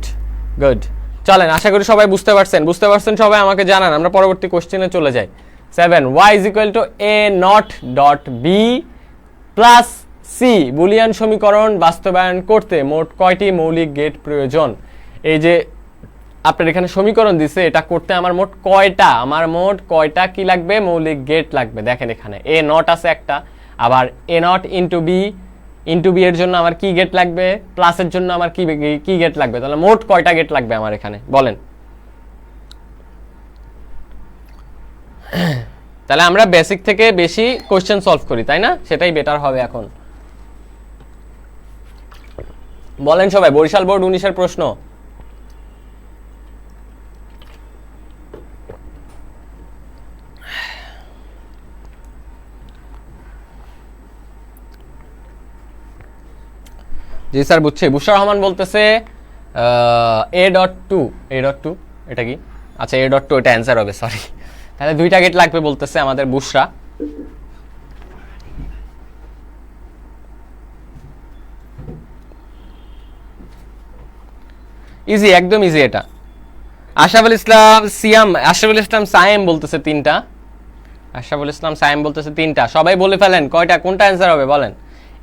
S1: good. চলেন, আশা করি সবাই বুঝতে পারছেন সবাই আমাকে জানান, আমরা পরবর্তী কোশ্চেনে চলে যাই। 7 y = a not dot b plus C Boolean সমীকরণ বাস্তবায়ন করতে মোট কয়টি মৌলিক গেট প্রয়োজন? এই যে আপনার এখানে সমীকরণ দিছে, এটা করতে আমার মোট কয়টা কি লাগবে? মৌলিক গেট লাগবে। দেখেন এখানে এ নট আছে একটা, আবার এ নট ইন্টু বি এর জন্য আমার কি গেট লাগবে, প্লাসের জন্য আমার কি গেট লাগবে। তাহলে মোট কয়টা গেট লাগবে আমার এখানে বলেন? তাহলে আমরা বেসিক থেকে বেশি কোশ্চেন সলভ করি, তাই না? সেটাই বেটার হবে এখন। বলেন সবাই, বরিশাল বোর্ড 19-এর প্রশ্ন। জি স্যার বুঝছি। বুশরা রহমান বলতেছে a.2 এটা কি? আচ্ছা a.2 এটা অ্যান্সার হবে, সরি। তাহলে 2টা গেট লাগবে বলতেছে আমাদের বুশরা। ইজি, একদম ইজি এটা। আশরাফুল ইসলাম সায়েম বলতেছে 3টা। সবাই বলে ফেলেন কয়টা, কোনটা অ্যান্সার হবে বলেন?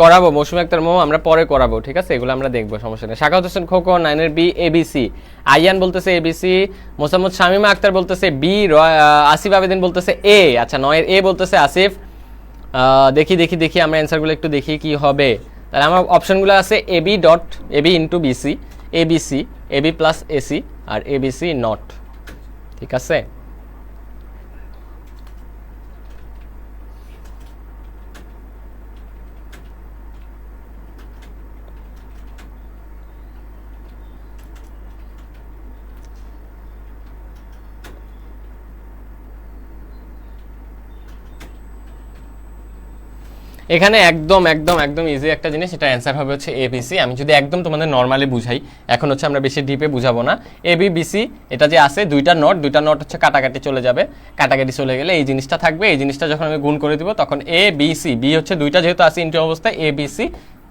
S1: করাবো মৌসুমী আক্তার মৌ আমরা পরে করাবো, ঠিক আছে, এগুলো আমরা দেখবো, সমস্যা নেই। শাখাওয়াত হোসেন খোকন 9 বি এবিসি, আইয়ান বলতেছে এবিসি, মোসাম্মদ শামিমা আক্তার বলতেছে বি, আসিফ আবেদিন বলতেছে এ, আচ্ছা 9 এ বলতেছে আসিফ। দেখি দেখি দেখি আমরা অ্যান্সারগুলো একটু দেখি কি হবে। তাহলে আমার অপশনগুলো আছে AB dot AB into BC, ABC, AB plus AC আর এবিসি নট, ঠিক আছে। এখানে একদম একদম একদম ইজি একটা জিনিস, এটা অ্যান্সার হবে হচ্ছে এবিসি। আমি যদি একদম তোমাদের নর্মালি বুঝাই, এখন হচ্ছে আমরা বেশি ডিপে বুঝাবো না। এবি বিসি এটা যে আছে দুইটা নট হচ্ছে কাটাকাটি চলে যাবে, কাটাকাটি চলে গেলে এই জিনিসটা থাকবে, এই জিনিসটা যখন আমি গুণ করে দিব তখন এ বি সি, বি হচ্ছে দুইটা যেহেতু আছে ইনটু অবস্থায়, এ বি সি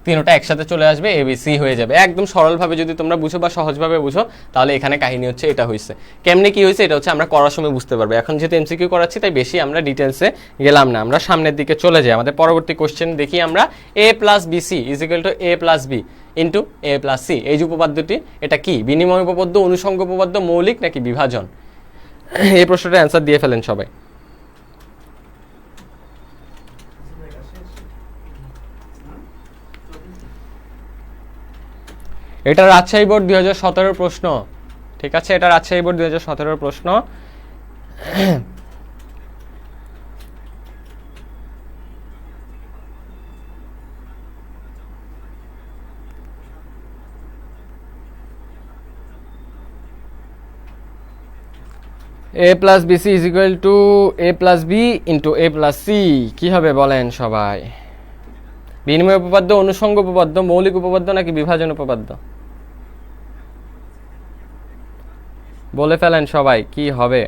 S1: তিনটা একসাথে চলে আসবে, এবিসি হয়ে যাবে। একদম সরলভাবে যদি তোমরা বুঝো বা সহজভাবে বুঝো তাহলে এখানে কাহিনী হচ্ছে এটা হয়েছে। কেমনে কি হয়েছে এটা হচ্ছে আমরা করার সময় বুঝতে পারবো। এখন যেহেতু এমসিকিউ করাচ্ছি তাই বেশি আমরা ডিটেলসে গেলাম না, আমরা সামনের দিকে চলে যাই। আমাদের পরবর্তী কোশ্চেন দেখি আমরা, A plus BC is equal to A plus B into A plus C, এই যে উপপাদ্যটি এটা কি? বিনিময় উপপাদ্য, অনুষঙ্গ উপপাদ্য, মৌলিক নাকি বিভাজন? এই প্রশ্নটা অ্যান্সার দিয়ে ফেলেন সবাই। এটা রাজশাহী বোর্ড 2017 প্রশ্ন, ঠিক আছে, এটা রাজশাহী বোর্ড 2017 প্রশ্ন। A plus BC is equal to A plus B into A plus C, কি হবে বলেন সবাই? বিনিময় উপপাদ্য, অনুষঙ্গ উপপাদ্য, মৌলিক উপপাদ্য নাকি বিভাজন উপপাদ্য? বলে ফেলেন সবাই কি হবে।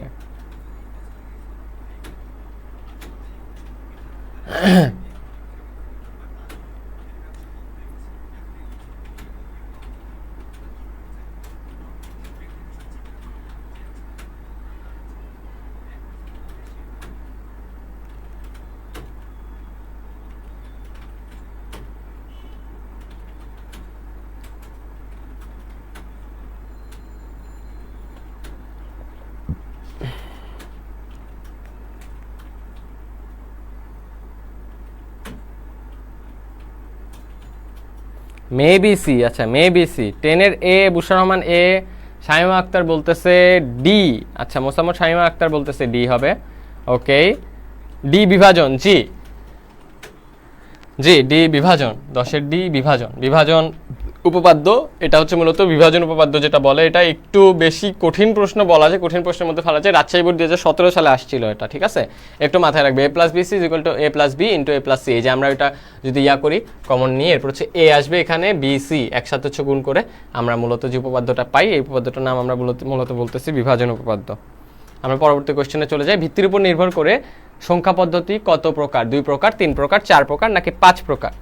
S1: মেবি সি, আচ্ছা মেবি সি। 10-এর এ বুশরা রহমান এ, শামিমা আক্তার বলতেছে ডি, আচ্ছা মোসাম্মদ শামিমা আক্তার বলতেছে ডি হবে। ওকে, ডি বিভাজন, জি জি ডি বিভাজন, 10-এর ডি বিভাজন, বিভাজন উপপাদ্য, এটা হচ্ছে মূলত বিভাজন উপপাদ্য যেটা বলে। এটা একটু বেশি কঠিন প্রশ্ন বলা যায়, কঠিন প্রশ্নের মধ্যে ফেলা যায়। রাজশাহী বোর্ড 2017 সালে আসছিল এটা, ঠিক আছে, একটু মাথায় রাখবে। A plus B C is equal to A plus B into A plus C, এই যে আমরা এটা যদি করি কমন নিয়ে, এরপর হচ্ছে এ আসবে এখানে, বি সি একসাথে হচ্ছে গুণ করে আমরা মূলত যে উপপাদ্যটা পাই, এই উপপাদ্যটার নাম আমরা মূলত বলতেছি বিভাজন উপপাদ্য। আমরা পরবর্তী কোশ্চেনে চলে যাই। ভিত্তির উপর নির্ভর করে সংখ্যা পদ্ধতি কত প্রকার? 2 প্রকার, 3 প্রকার, 4 প্রকার নাকি 5 প্রকার?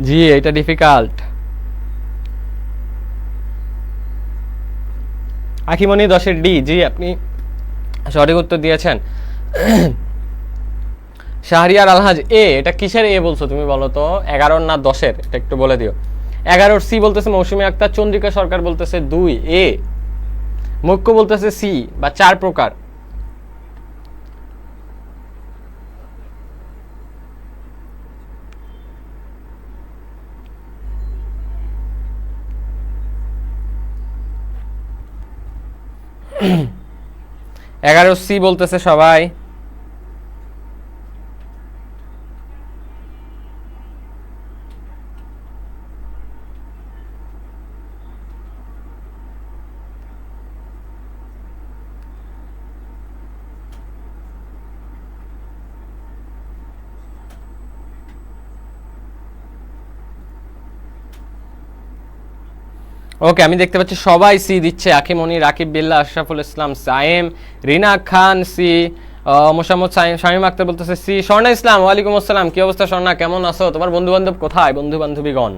S1: জি এটা ডিফিকাল্ট। আখিমনি 10-এর ডি, জি আপনি সঠিক উত্তর দিয়েছেন। শাহরিয়ার আলহাজ এ, এটা কিসের এ বলছো তুমি বলো তো? 11 না 10-এর, এটা একটু বলে দিও। 11 সি বলতেছে মৌসুমী আক্তার, চন্দ্রিকা সরকার বলতেছে 2 এ, মুখ্য বলতেছে সি বা 4 প্রকার। এগারো সি বলতেছে সবাই। ওকে, আমি দেখতে পাচ্ছি সবাই সি দিচ্ছে। আকিমনি, রাকিব বিল্লাহ, আশরাফুল ইসলাম, সায়েম, রিনা খান সি, মোসাম্মদ শামীম আক্তার বলতেছে সি। স্বর্ণা ইসলাম, ওয়ালাইকুম আসসালাম, কি অবস্থা স্বর্ণা, কেমন আছো? তোমার বন্ধু বান্ধব কোথায়, বন্ধু বান্ধবীগণ?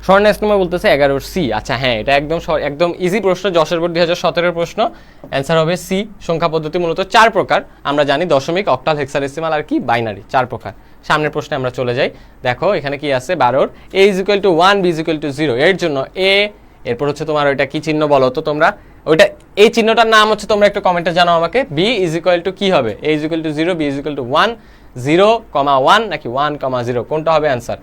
S1: স্বর্ণা ইসলাম বলতেছে 11 সি। আচ্ছা হ্যাঁ, এটা একদম একদম ইজি প্রশ্ন, যশোর বোর্ড 2017 প্রশ্ন। অ্যান্সার হবে সি। সংখ্যা পদ্ধতি মূলত 4 প্রকার আমরা জানি, দশমিক, অক্টাল, হেক্সাডেসিমাল আর কি বাইনারি, 4 প্রকার। সামনের প্রশ্নে আমরা চলে যাই। দেখো এখানে কি আছে, 12 a = 1 b = 0। এর জন্য a, এরপর হচ্ছে তোমার ওইটা কি চিহ্ন বলো তো তোমরা, ওইটা এই চিহ্নটার নাম হচ্ছে, তোমরা একটু কমেন্টে জানাও আমাকে। b = কি হবে, a = 0, b = 1, 0, 1 নাকি 1, 0, কোনটা হবে অ্যান্সার?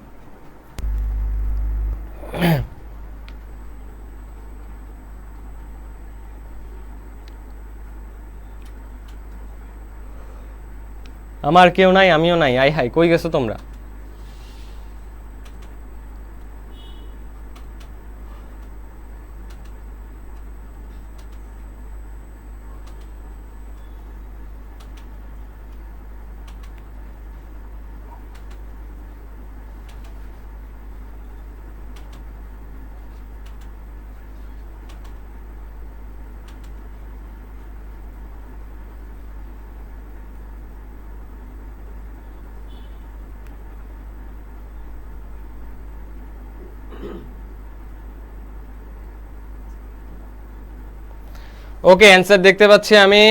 S1: আমার কেউ নাই, আমিও নাই, আই হাই, কই গেছো তোমরা? ওকে, অ্যান্সার দেখতে পাচ্ছি আমি।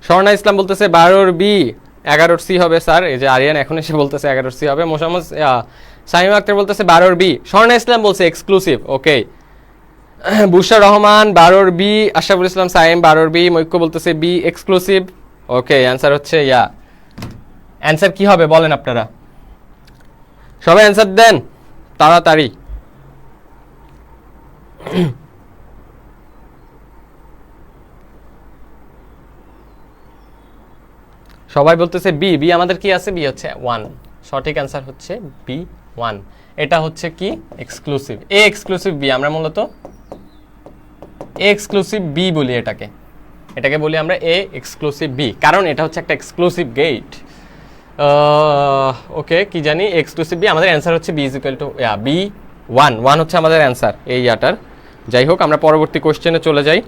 S1: স্বর্ণা ইসলাম বলতেছে 12 বি, 11 সি হবে স্যার। এই যে আরিয়ান এখন এসে বলতেছে 11 সি হবে। মোসাম্মদ শামীম আক্তার বলতেছে 12 বি। স্বর্ণা ইসলাম বলছে এক্সক্লুসিভ। ওকে, বুশরা রহমান 12 বি, আশরাফুল ইসলাম সাইম 12 বি, মৈক্য বলতেছে বি এক্সক্লুসিভ। ওকে, অ্যান্সার হচ্ছে অ্যান্সার কি হবে বলেন আপনারা, সবাই অ্যান্সার দেন তাড়াতাড়ি। সবাই বলতেছে বি। বি আমাদের কি আছে, বি হচ্ছে 1। সঠিক অ্যান্সার হচ্ছে বি 1। এটা হচ্ছে কি এক্সক্লুসিভ, এ এক্সক্লুসিভ বি। আমরা মূলত এ এক্সক্লুসিভ বি বলি এটাকে, এটাকে বলি আমরা এ এক্সক্লুসিভ বি, কারণ এটা হচ্ছে একটা এক্সক্লুসিভ গেট। ওকে, কি জানি এক্সক্লুসিভ বি। আমাদের অ্যান্সার হচ্ছে বি বি 1, 1 হচ্ছে আমাদের অ্যান্সার এই ইয়াটার। যাই হোক, আমরা পরবর্তী কোশ্চেনে চলে যাই।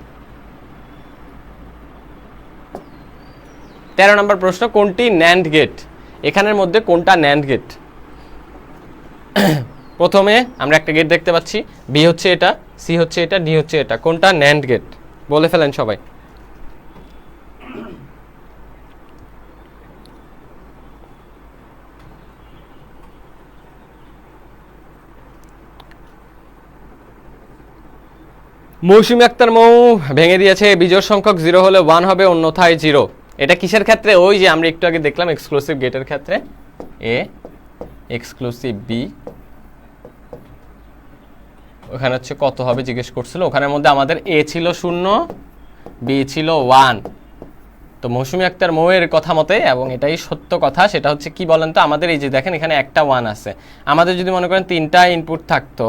S1: 13 নম্বর প্রশ্ন, কোনটি ন্যান্ড গেট? এখানের মধ্যে কোনটা ন্যান্ড গেট? প্রথমে আমরা একটা গেট দেখতে পাচ্ছি, বি হচ্ছে এটা, সি হচ্ছে এটা, ডি হচ্ছে এটা, কোনটা ন্যান্ড গেট বলে ফেলেন সবাই। মৌসুমী আক্তার মৌ ভেঙে দিয়েছে, বিজোড় সংখ্যক 0 হলে 1 হবে, অন্যথায় 0। এটা কিসের ক্ষেত্রে? ওই যে আমরা একটু আগে দেখলাম এক্সক্লুসিভ গেটের ক্ষেত্রে। এ এক্সক্লুসিভ বি, ওখানে হচ্ছে কত হবে জিজ্ঞেস করছিল, ওখানের মধ্যে আমাদের এ ছিল 0, বি ছিল 1। তো মৌসুমী আক্তার মৌয়ের কথা মতে, এবং এটাই সত্য কথা, সেটা হচ্ছে কি বলেন তো, আমাদের এই যে দেখেন এখানে একটা 1 আছে। আমাদের যদি মনে করেন 3টা ইনপুট থাকতো,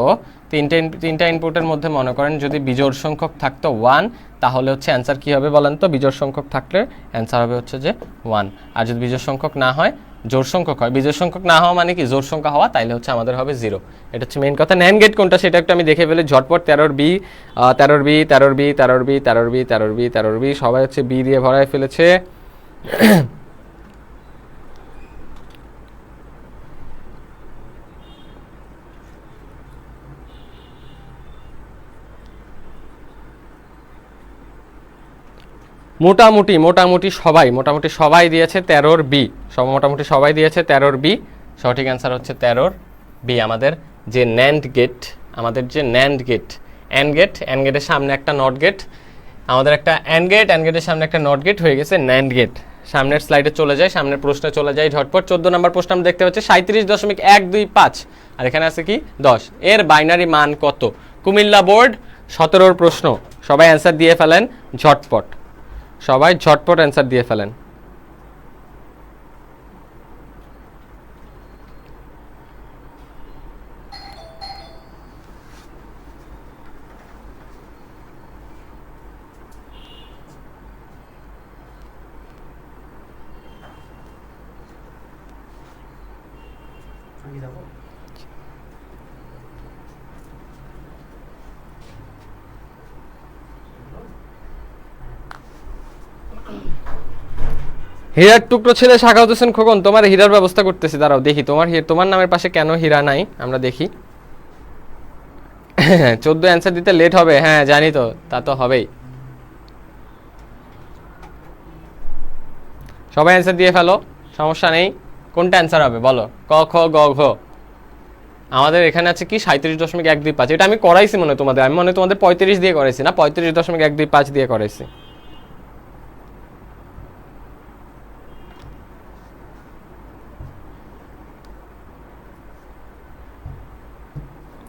S1: তিনটা ইনপুটের মধ্যে মনে করেন যদি বিজোড় সংখ্যক থাকতো 1, তাহলে হচ্ছে অ্যান্সার কি হবে বলেন তো? বিজোড় সংখ্যক থাকলে অ্যান্সার হবে হচ্ছে যে 1। আর যদি বিজোড় সংখ্যক না হয়, জোড় সংখ্যক হয়। বিজোড় সংখ্যক না হওয়া মানে কি, জোড় সংখ্যা হওয়া, তাইলে হচ্ছে আমাদের হবে 0। এটা হচ্ছে মেইন কথা। ন্যান্ড গেট কোনটা সেটা একটু আমি দেখে ফেলি ঝটপট। 13 B, 13 B, 13 B, 13 B, 13 B, 13 B, 13 B, সবাই হচ্ছে বি দিয়ে ভরায় ফেলেছে। মোটামুটি সবাই দিয়েছে 13 বি, মোটামুটি সবাই দিয়েছে 13 বি। সঠিক অ্যান্সার হচ্ছে 13 বি। আমাদের যে ন্যান্ড গেট, আমাদের যে NAND gate, AND gate, AND গেটের সামনে একটা নট গেট, আমাদের একটা অ্যান্ড গেট, অ্যান্ড গেটের সামনে একটা নট গেট হয়ে গেছে ন্যান্ড গেট। সামনের স্লাইডে চলে যায়, সামনের প্রশ্নে চলে যায় ঝটপট। 14 নম্বর প্রশ্ন আমরা দেখতে পাচ্ছি 37.125, আর এখানে আছে কি 10, এর বাইনারি মান কত? কুমিল্লা বোর্ড 17 প্রশ্ন। সবাই অ্যান্সার দিয়ে ফেলেন ঝটপট, সবাই ঝটপট অ্যান্সার দিয়ে ফেলেন। হীরার টুকরো ছেলে সাখাওয়াত হোসেন খোকন, তোমার হীরার ব্যবস্থা করতেছি, দাঁড়াও দেখি তোমার নামের পাশে কেন হীরা নাই, আমরা দেখি। 14 অ্যান্সার দিতে লেট হবে, হ্যাঁ জানি তো, তা তো হবেই। সবাই অ্যান্সার দিয়ে ফেলো, সমস্যা নেই। কোনটা অ্যান্সার হবে বলো? ক খ গ ঘ। আমাদের এখানে আছে কি 37.125, এটা আমি করাইছি মনে তোমাদের, আমি মনে তোমাদের 35 দিয়ে করাইছি না, 35.125 দিয়ে করাইছি।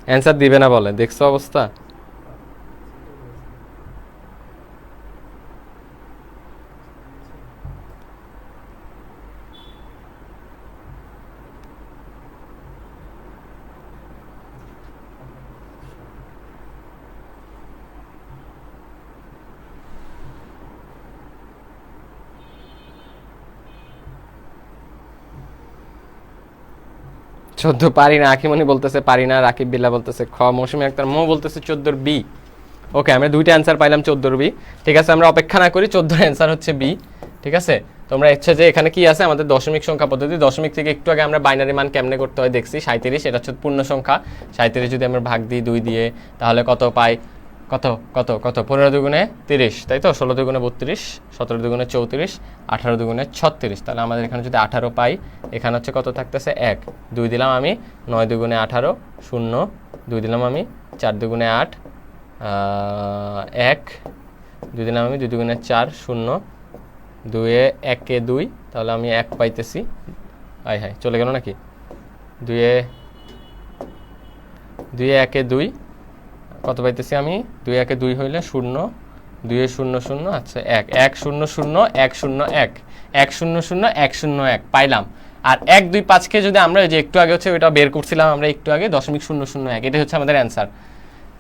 S1: অ্যান্সার দিবে না বলে, দেখছো অবস্থা। চোদ্দ পারি না, আখিমনি বলতেছে পারি না, রাকিব বিল্লা বলতেছে খ, মৌসুমী আক্তার মো বলতেছে 14 বি। ওকে, আমরা দুইটা অ্যান্সার পাইলাম 14 বি। ঠিক আছে, আমরা অপেক্ষা না করি, 14 অ্যান্সার হচ্ছে বি। ঠিক আছে, তোমরা ইচ্ছা যে এখানে কি আছে আমাদের দশমিক সংখ্যা পদ্ধতি, দশমিক থেকে একটু আগে আমরা বাইনারি মান কেমনে করতে হয় দেখছি। 37, এটা হচ্ছে পূর্ণ সংখ্যা। 37 যদি আমরা ভাগ দিই 2 দিয়ে, তাহলে কত পাই? কত কত কত 15 দুগুণে 30, তাই তো? 16 দুগুণে 32, 17 দুগুণে 34, 18 দুগুণে 36। তাহলে আমাদের এখানে যদি 18 পাই, এখানে হচ্ছে কত থাকতেছে? 1। 2 দিলাম আমি, 9 দুগুণে 18, 0। 2 দিলাম আমি, 4 দুগুণে 8, 1। 2 দিলাম আমি, 2 দুগুণে 4, 0। 2-এ 1-এ 2, তাহলে আমি 1 পাইতেছি। আয় হায়, চলে গেল নাকি? 2-এ 1-এ 2, কত পাইতেছি আমি? 2-1-এ 2 হইলে 0, 2-এ 0 0, আচ্ছা 1, 1 0 0 1 0 1, 1 0 0 1 0 1 পাইলাম। আর 1 2 5কে যদি আমরা যে একটু আগে হচ্ছে ওটা বের করছিলাম আমরা একটু আগে, 0.001, এটাই হচ্ছে আমাদের অ্যান্সার।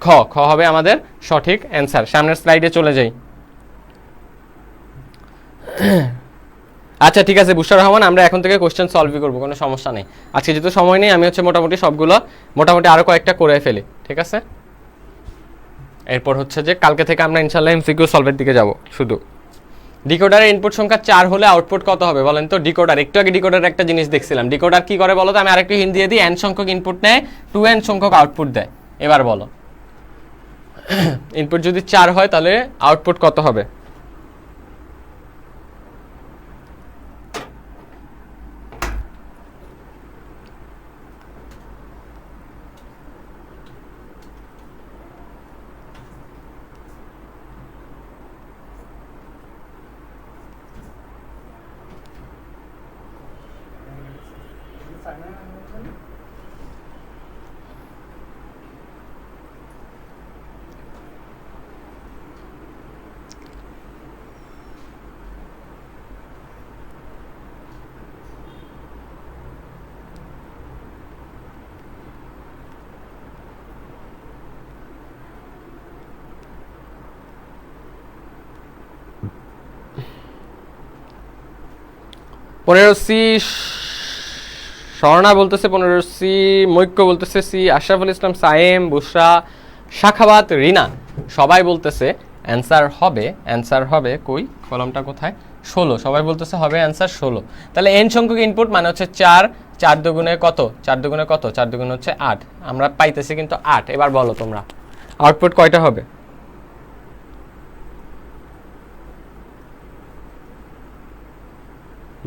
S1: খ খ হবে আমাদের সঠিক অ্যান্সার। সামনের স্লাইডে চলে যাই। আচ্ছা ঠিক আছে বুশরা রহমান, আমরা এখন থেকে কোশ্চেন সলভই করবো, কোনো সমস্যা নেই। আজকে যেহেতু সময় নেই, আমি হচ্ছে মোটামুটি সবগুলো মোটামুটি আরও কয়েকটা করে ফেলি, ঠিক আছে? এরপর হচ্ছে যে কালকে থেকে আমরা ইনশাল্লাহ এমসিকিউ সলভের দিকে যাব। শুধু ডিকোডারের ইনপুট সংখ্যা 4 হলে আউটপুট কত হবে বলেন তো? ডিকোডার, একটু আগে ডিকোডারের একটা জিনিস দেখছিলাম, ডিকোডার কি করে বলো তো? আমি আরেকটু হিন্ট দিয়ে দিই, n সংখ্যক ইনপুট নেয়, 2n সংখ্যক আউটপুট দেয়। এবার বলো, ইনপুট যদি 4 হয় তাহলে আউটপুট কত হবে? পনেরো সি স্বর্ণা বলতেছে, 15 সি মৈক্য বলতেছে, সি আশরাফুল ইসলাম, সায়েম, বুশরা, শাখাবাত, রিনা সবাই বলতেছে অ্যান্সার হবে কই কলমটা কোথায়? 16, সবাই বলতেছে হবে অ্যান্সার 16। তাহলে n সংখ্যক ইনপুট মানে হচ্ছে 4, 4 দুগুণে কত? 4 দুগুণে কত? 4 দুগুণে হচ্ছে 8, আমরা পাইতেছি কিন্তু 8। এবার বলো তোমরা আউটপুট কয়টা হবে?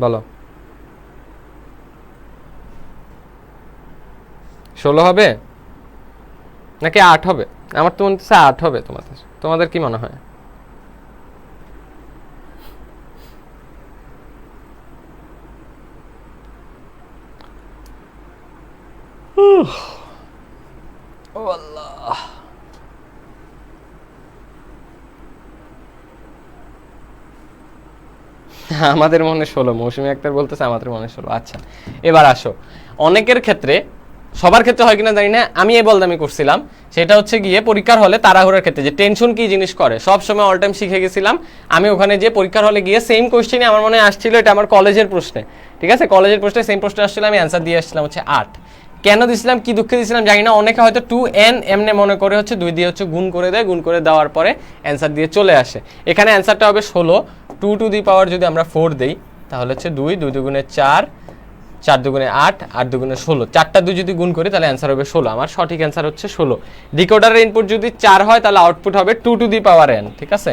S1: বলো, 16 হবে নাকি 8 হবে? আমার তো মনে হচ্ছে 8 হবে। তোমাদের কি মনে হয়? ও আল্লাহ, আমাদের মনে 16, মৌসুমী আক্তার বলতেছে আমাদের মনে 16। আচ্ছা এবার আসো, অনেকের ক্ষেত্রে, সবার ক্ষেত্রে হয় কিনা জানি না, আমি এই বলদামি করছিলাম, সেটা হচ্ছে গিয়ে পরীক্ষার হলে তাড়াহুড়ার ক্ষেত্রে যে টেনশন কি জিনিস করে সব সময় অল টাইম শিখে গেছিলাম। আমি ওখানে যে পরীক্ষার হলে গিয়ে সেম কোশ্চেনই আমার মনে আসছিল, এটা আমার কলেজের প্রশ্নে, ঠিক আছে? কলেজের প্রশ্নে সেম প্রশ্ন আসছিল, আমি অ্যান্সার দিয়ে আসছিলাম হচ্ছে 8। কেন দিছিলাম, কি দুঃখে দিছিলাম জানি না। অনেকে হয়তো 2n এমনে মনে করে হচ্ছে 2 দিয়ে হচ্ছে গুণ করে দেয়, গুণ করে দেওয়ার পরে অ্যান্সার দিয়ে চলে আসে। এখানে অ্যান্সারটা হবে 16, 2 টু দি পাওয়ার যদি আমরা 4 দেই, তাহলে হচ্ছে 2, 2 দুগুণে 4, 4 দুগুণে 8, 8 দুগুণে 16, 4টা 2 যদি গুণ করি তাহলে অ্যান্সার হবে 16। আমার সঠিক অ্যান্সার হচ্ছে 16। ডিকোডারের ইনপুট যদি 4 হয় তাহলে আউটপুট হবে 2 টু দি পাওয়ার n, ঠিক আছে?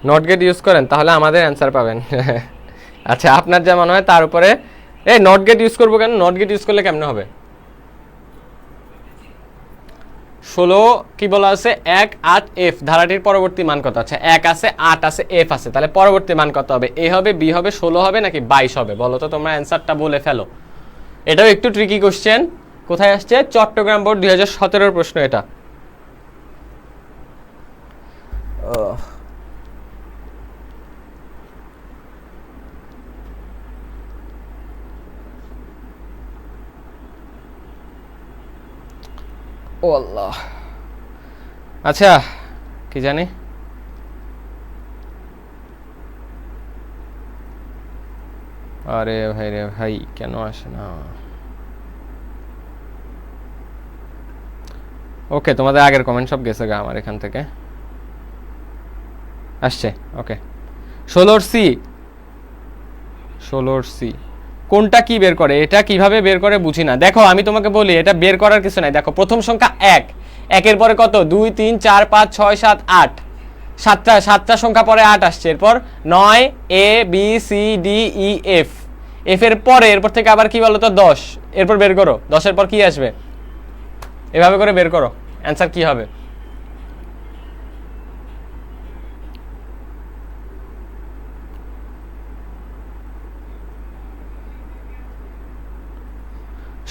S1: নট গেট ইউজ করেন তাহলে আমাদের অ্যান্সার পাবেন। আচ্ছা, আপনার যা মনে হয় তার উপরে নট গেট ইউজ করবো কেন? নট গেট ইউজ করলে কেমনে হবে? 16 কি বলা আছে? 1, 8, f, ধারাটির পরবর্তী মান কত? আচ্ছা, 1 আছে, 8 আছে, f আছে, তাহলে পরবর্তী মান কত হবে? a হবে, b হবে, 16 হবে নাকি 22 হবে? বলো তো, তোমরা অ্যান্সারটা বলে ফেলো। এটাও একটু ট্রিকি কোশ্চেন। কোথায় আসছে? চট্টগ্রাম বোর্ড 2017 প্রশ্ন এটা। ও আল্লাহ, আচ্ছা কি জানি, আরে ভাই রে ভাই, কেন আসে না? ওকে, তোমাদের আগের কমেন্ট সব গেছে গা আমার এখান থেকে। আসছে, ওকে। 16C, 16C কোনটা কি বের করে? এটা কিভাবে বের করে বুঝি না। দেখো আমি তোমাকে বলি, এটা বের করার কিছু নাই। দেখো প্রথম সংখ্যা 1, 1-এর পরে কত? 2, 3, 4, 5, 6, 7, 8, 7টা সংখ্যা পরে 8 আসছে। এরপর 9, A, B, C, D, E, F, F এর পরে এরপর থেকে আবার কি বলো তো? 10। এরপর বের করো 10-এর পর কি আসবে, এভাবে করে বের করো, অ্যান্সার কি হবে?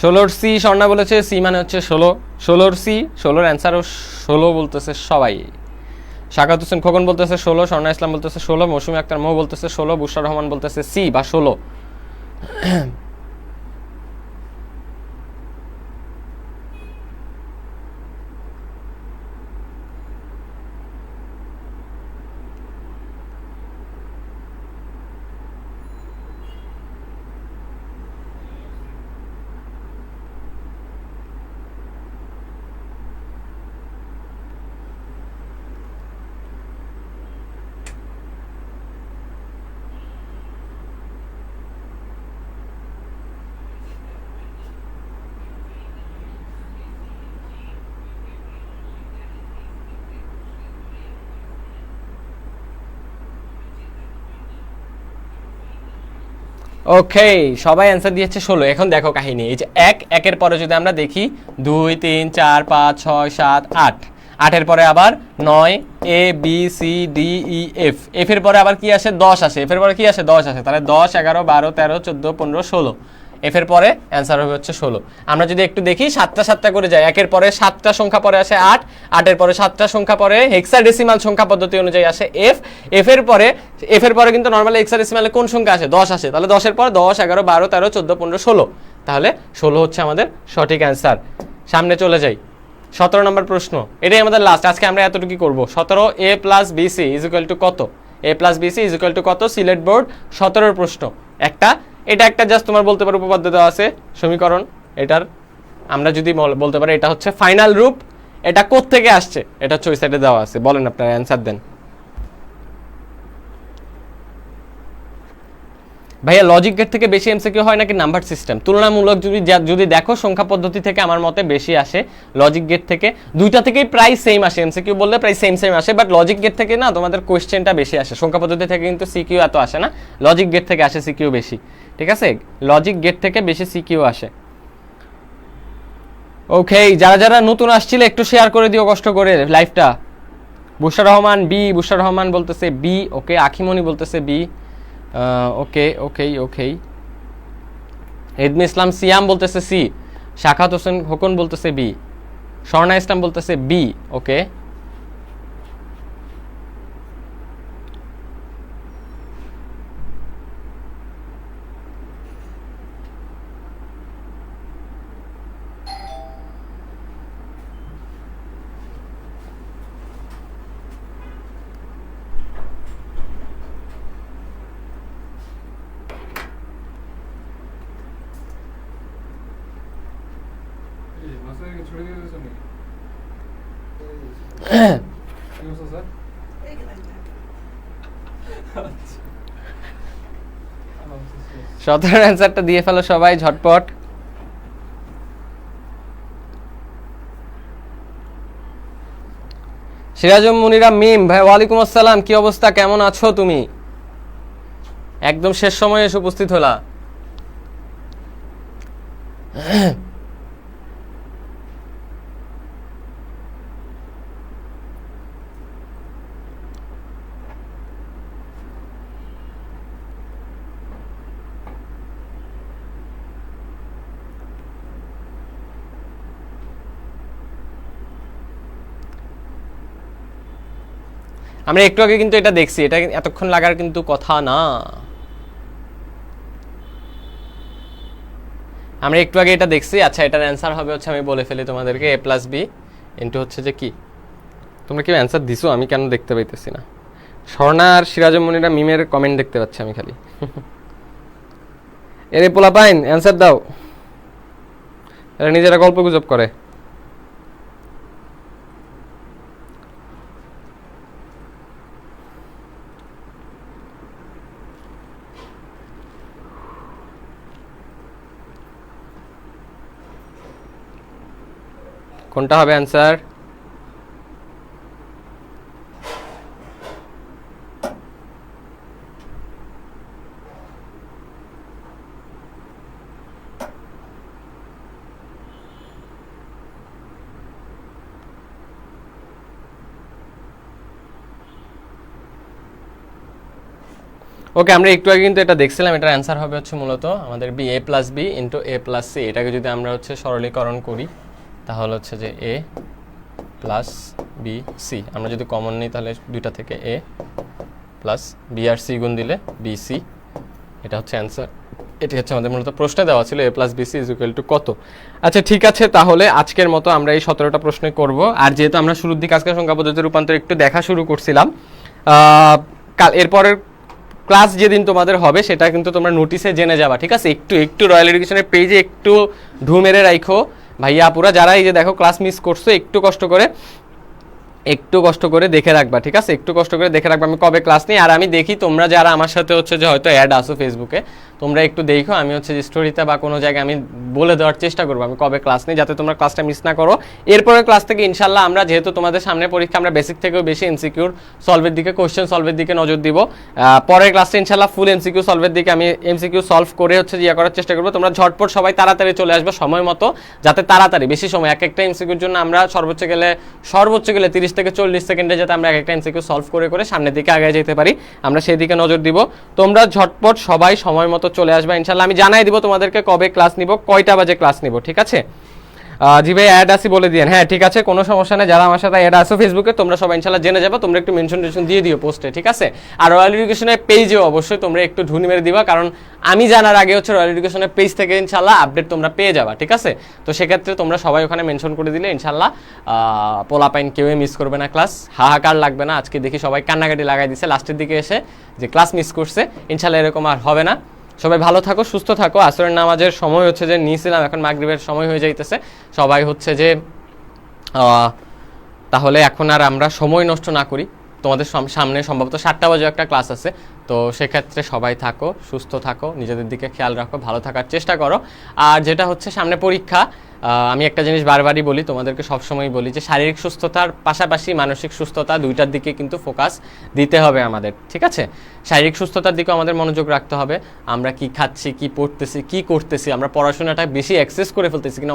S1: ষোলোর সি, স্বর্ণা বলেছে সি মানে হচ্ছে 16। 16 সি, 16-র অ্যান্সারও 16 বলতেছে সবাই। শাকাত হোসেন খোকন বলতেছে 16, স্বর্ণা ইসলাম বলতেছে 16, মৌসুমী আক্তার মৌ বলতেছে 16, বুশরা রহমান বলতেছে সি বা 16। ওকে, সবাই অ্যান্সার দিয়েছে 16। এখন দেখো কাহিনী, এই যে 1, 1-এর পরে যদি আমরা দেখি 2, 3, 4, 5, 6, 7, 8, 8-এর পরে আবার 9, A, B, C, D, E, F, F এর পরে আবার কি আসে? 10 আসে। F এর পরে কি আসে? 10 আসে। তাহলে 10, 11, 12, 13, 14, 15, 16, F এর পরে অ্যান্সার হবে হচ্ছে 16। আমরা যদি একটু দেখি 7টা করে যায়, 1-এর পরে 7টা সংখ্যা পরে আসে 8, 8-এর পরে 7টা সংখ্যা পরে হেক্সাডেসিমাল সংখ্যা পদ্ধতি অনুযায়ী আসে F, F এর পরে কিন্তু নরমালি হেক্সাডেসিমালে কোন সংখ্যা আসে? 10 আসে। তাহলে 10-এর পর 10, 11, 12, 13, 14, 15, 16, তাহলে 16 হচ্ছে আমাদের সঠিক অ্যান্সার। সামনে চলে যাই, 17 নম্বর প্রশ্ন, এটাই আমাদের লাস্ট। আজকে আমরা এতটুকু করব। 17 A + BC = কত? A + BC = কত? সিলেট বোর্ড 17-র প্রশ্ন। এটা একটা জাস্ট তোমার বলতে পারো উপপাদ্য দেওয়া আছে, সমীকরণ। এটার আমরা যদি বলতে পারি এটা হচ্ছে ফাইনাল রূপ। এটা কোত্থেকে আসছে? এটা হচ্ছে ওই সাইডে দেওয়া আছে। বলেন, আপনারা অ্যান্সার দেন। ভাইয়া লজিক গেট থেকে বেশি এমসিকিউ হয় নাকি নাম্বার সিস্টেম? তুলনামূলক যদি দেখো সংখ্যা পদ্ধতি থেকে আমার মতে বেশি আসে লজিক গেট থেকে। দুইটা থেকেই প্রায় সেম আসে, এমসিকিউ বললে প্রায় সেম আসে, বাট লজিক গেট থেকে না তোমাদের কোয়েশ্চেনটা বেশি আসে। সংখ্যা পদ্ধতি থেকে কিন্তু সিকিউ এত আসে না, লজিক গেট থেকে আসে সিকিউ বেশি। ঠিক আছে, লজিক গেট থেকে বেশি সিকিউ আসে। ওকে, যারা নতুন আসছিল একটু শেয়ার করে দিও কষ্ট করে লাইভটা। বুশরা রহমান বি, বুশরা রহমান বলতেছে বি। ওকে, আখিমনি বলতেছে বি। ওকে ওকে ওকে, এডমি ইসলাম সিয়াম বলতেছে সি, শাখাত হোসেন খোকন বলতেছে বি, স্বর্ণা ইসলাম বলতেছে বি। ওকে, 17 অ্যান্সারটা দিয়ে ফেলো সবাই ঝটপট। সিরাজুম মুনিরা মিম ভাই, ওয়ালাইকুম আসসালাম, কি অবস্থা, কেমন আছো তুমি? একদম শেষ সময়ে এসে উপস্থিত হলা। আমরা একটু আগে কিন্তু এটা দেখছি, এটা এতক্ষণ লাগার কিন্তু কথা না। আমরা একটু আগে এটা দেখছি। আচ্ছা, এটার অ্যান্সার হবে হচ্ছে, আমি বলে ফেলি তোমাদেরকে, a প্লাস বি ইন্টু হচ্ছে যে কি, তোমরা কি অ্যান্সার দিছো? আমি কেন দেখতে পাইতেছি না? স্বর্ণা আর সিরাজুম মুনিরা মিমের কমেন্ট দেখতে পাচ্ছি আমি খালি। এরে পোলা পাইন, অ্যান্সার দাও। এরা নিজেরা গল্প গুজব করে। কোনটা হবে অ্যান্সার? ওকে, আমরা একটু আগে কিন্তু এটা দেখছিলাম। এটার অ্যান্সার হবে হচ্ছে মূলত আমাদের B, a plus B into a plus C. এটাকে যদি আমরা হচ্ছে সরলীকরণ করি তাহলে হচ্ছে যে a প্লাস বি সি। আমরা যদি কমন নিই তাহলে দুইটা থেকে a প্লাস বি আর সি গুণ দিলে বি সি। এটা হচ্ছে অ্যান্সার। এটি হচ্ছে আমাদের মূলত প্রশ্নে দেওয়া ছিল a plus B C is equal to কত। আচ্ছা ঠিক আছে, তাহলে আজকের মতো আমরা এই 17টা প্রশ্নই করব। আর যেহেতু আমরা শুরুর দিকে আজকে সংখ্যা পদ্ধতির রূপান্তর একটু দেখা শুরু করছিলাম, কাল এরপরের ক্লাস যেদিন তোমাদের হবে সেটা কিন্তু তোমরা নোটিশে জেনে যাবা, ঠিক আছে? একটু একটু রয়্যাল এডুকেশনের পেজে একটু ঢু মেরে রাখো ভাইয়া আপুরা, যারা এই যে দেখো ক্লাস মিস করছো, একটু কষ্ট করে দেখে রাখবা, ঠিক আছে? একটু কষ্ট করে দেখে রাখবা আমি কবে ক্লাস নিই। আর আমি দেখি তোমরা যারা আমার সাথে হচ্ছে যে হয়তো অ্যাড আসো ফেসবুকে, তোমরা একটু দেখো, আমি হচ্ছে যে স্টোরিতে বা কোনো জায়গায় আমি বলে দেওয়ার চেষ্টা করবো আমি কবে ক্লাস নিই, যাতে তোমরা ক্লাসটা মিস না করো। এরপরের ক্লাস থেকে ইনশাল্লাহ আমরা, যেহেতু তোমাদের সামনে পরীক্ষা, আমরা বেসিক থেকেও বেশি এমসিকিউর সলভের দিকে, কোশ্চেন সলভের দিকে নজর দিব। পরের ক্লাসে ইনশাল্লাহ ফুল এমসিকিউ সলভের দিকে আমি এমসিকিউ সলভ করে হচ্ছে ইয়ে করার চেষ্টা করবো। তোমরা ঝটপট সবাই তাড়াতাড়ি চলে আসবে সময় মতো, যাতে তাড়াতাড়ি বেশি সময়, এক একটা এমসিকিউর জন্য আমরা সর্বোচ্চ গেলে 30 থেকে 40 সেকেন্ডে যাতে আমরা এক একটা এমসিকিউ সলভ করে সামনের দিকে আগে যেতে পারি, আমরা সেই দিকে নজর দিব। তোমরা ঝটপট সবাই সময় মতো চলে আসবে ইনশাল্লাহ। আমি জানাই দিব তোমাদেরকে কবে ক্লাস নিব, কয়টা বাজে ক্লাস নিব, ঠিক আছে? জি ভাই অ্যাড আসি বলে দিয়েন। হ্যাঁ ঠিক আছে, কোনো সমস্যা নেই। যারা আমার সাথে অ্যাড আসো ফেসবুকে, তোমরা সবাই ইনশাল্লাহ জেনে যাবে। তোমরা একটু মেনশন দিয়ে দিও পোস্টে, ঠিক আছে? আর রয়্যাল এডুকেশনের পেজেও অবশ্যই তোমরা একটু ঢুনি মেরে দিবা, কারণ আমি জানার আগে হচ্ছে রয়্যাল এডুকেশনের পেজ থেকে ইনশাল্লাহ আপডেট তোমরা পেয়ে যাবা, ঠিক আছে? তো সেক্ষেত্রে তোমরা সবাই ওখানে মেনশন করে দিলে ইনশাল্লাহ পোলাপাইন কেউই মিস করবে না ক্লাস, হাহাকার লাগবে না। আজকে দেখি সবাই কান্নাকাটি লাগাই দিছে লাস্টের দিকে এসে যে ক্লাস মিস করছে। ইনশাল্লাহ এরকম আর হবে না। সবাই ভালো থাকো, সুস্থ থাকো। আসরের নামাজের সময় হচ্ছে যে নিয়েছিলাম, এখন মাগরিবের সময় হয়ে যাইতেছে। সবাই হচ্ছে যে তাহলে এখন আর আমরা সময় নষ্ট না করি, তোমাদের সামনে সম্ভবত 7টা বাজে একটা ক্লাস আছে। তো সেক্ষেত্রে সবাই থাকো, সুস্থ থাকো, নিজেদের দিকে খেয়াল রাখো, ভালো থাকার চেষ্টা করো। আর যেটা হচ্ছে সামনে পরীক্ষা, আমি একটা জিনিস বারবারই বলি, তোমাদেরকে সবসময় বলি যে শারীরিক সুস্থতার পাশাপাশি মানসিক সুস্থতা, দুইটার দিকে কিন্তু ফোকাস দিতে হবে আমাদের, ঠিক আছে? শারীরিক সুস্থতার দিকেও আমাদের মনোযোগ রাখতে হবে। আমরা কি খাচ্ছি, কি পড়তেছি, কি করতেছি, আমরা পড়াশোনাটা বেশি অ্যাক্সেস করে ফেলতেছি কিনা।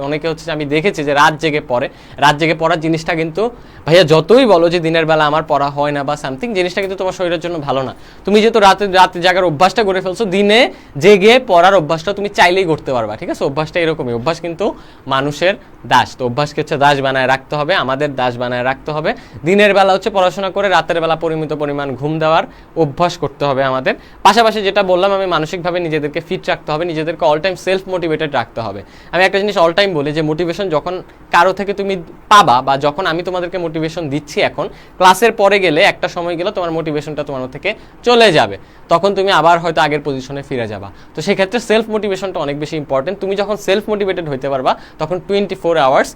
S1: অনেকে হচ্ছে আমি দেখেছি যে রাত জেগে পড়ার জিনিসটা কিন্তু ভাইয়া যতই বলো যে দিনের বেলা আমার পড়া হয় না বা সামথিং, জিনিসটা কিন্তু তোমার শরীরের জন্য ভালো না। তুমি যেহেতু রাতে জাগার অভ্যাসটা করে ফেলছো, দিনে জেগে পড়ার অভ্যাসটা তুমি চাইলেই করতে পারবা, ঠিক আছে? অভ্যাসটা এরকমই, অভ্যাস কিন্তু মানুষের দাস। তো অভ্যাসকে হচ্ছে দাস বানায় রাখতে হবে, আমাদের দাস বানায় রাখতে হবে। দিনের বেলা হচ্ছে পড়াশোনা করে, রাতের বেলা পরিমিত পরিমাণ ঘুম দেওয়ার অভ্যাস করতে হবে আমাদের। পাশাপাশি যেটা বললাম, আমি মানসিকভাবে নিজেদেরকে ফিট রাখতে হবে, নিজেদেরকে অল টাইম সেলফ মোটিভেটেড রাখতে হবে। আমি একটা জিনিস অল টাইম বলি যে মোটিভেশন যখন কারো থেকে তুমি পাবা, বা যখন আমি তোমাদেরকে মোটিভেশন দিচ্ছি, এখন ক্লাসের পরে গেলে একটা সময় গেলে তোমার মোটিভেশনটা তোমার থেকে চলে যাবে, তখন তুমি আবার হয়তো আগের পজিশনে ফিরে যাবা। তো সেক্ষেত্রে সেলফ মোটিভেশনটা অনেক বেশি ইম্পর্টেন্ট। তুমি যখন সেলফ মোটিভেটেড হইতে পারবা, তখন 24 আওয়ার্স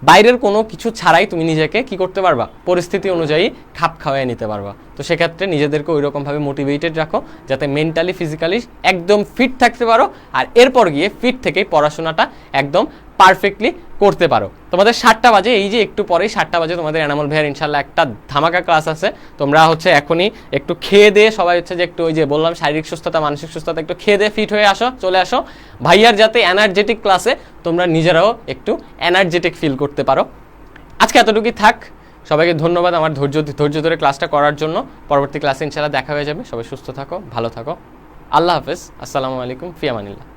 S1: বাইরের কোনো কিছু ছাড়াই তুমি নিজেকে কি করতে পারবা, পরিস্থিতি অনুযায়ী খাপ খাওয়াই নিতে পারবা। তো সেক্ষেত্রে নিজেদেরকে ওই রকমভাবে মোটিভেটেড রাখো যাতে মেন্টালি ফিজিক্যালি একদম ফিট থাকতে পারো, আর এরপর গিয়ে ফিট থেকেই পড়াশোনাটা একদম পারফেক্টলি করতে পারো। তোমাদের 7টা বাজে, এই যে একটু পরেই 7টা বাজে তোমাদের এনামল ভাইয়ার ইনশাল্লাহ একটা ধামাকা ক্লাস আছে। তোমরা হচ্ছে এখনই একটু খেয়ে দিয়ে সবাই হচ্ছে যে একটু ওই যে বললাম শারীরিক সুস্থতা মানসিক সুস্থতা, একটু খেয়ে দিয়ে ফিট হয়ে আসো, চলে আসো ভাইয়ার যাতে এনার্জেটিক ক্লাসে তোমরা নিজেরাও একটু এনার্জেটিক ফিল করতে পারো। আজকে এতটুকুই থাক। সবাইকে ধন্যবাদ আমার ধৈর্য ধরে ক্লাসটা করার জন্য। পরবর্তী ক্লাসে ইনশাল্লাহ দেখা হয়ে যাবে। সবাই সুস্থ থাকো, ভালো থাকো। আল্লাহ হাফেজ। আসসালামু আলাইকুম, ফি আমানিল্লাহ।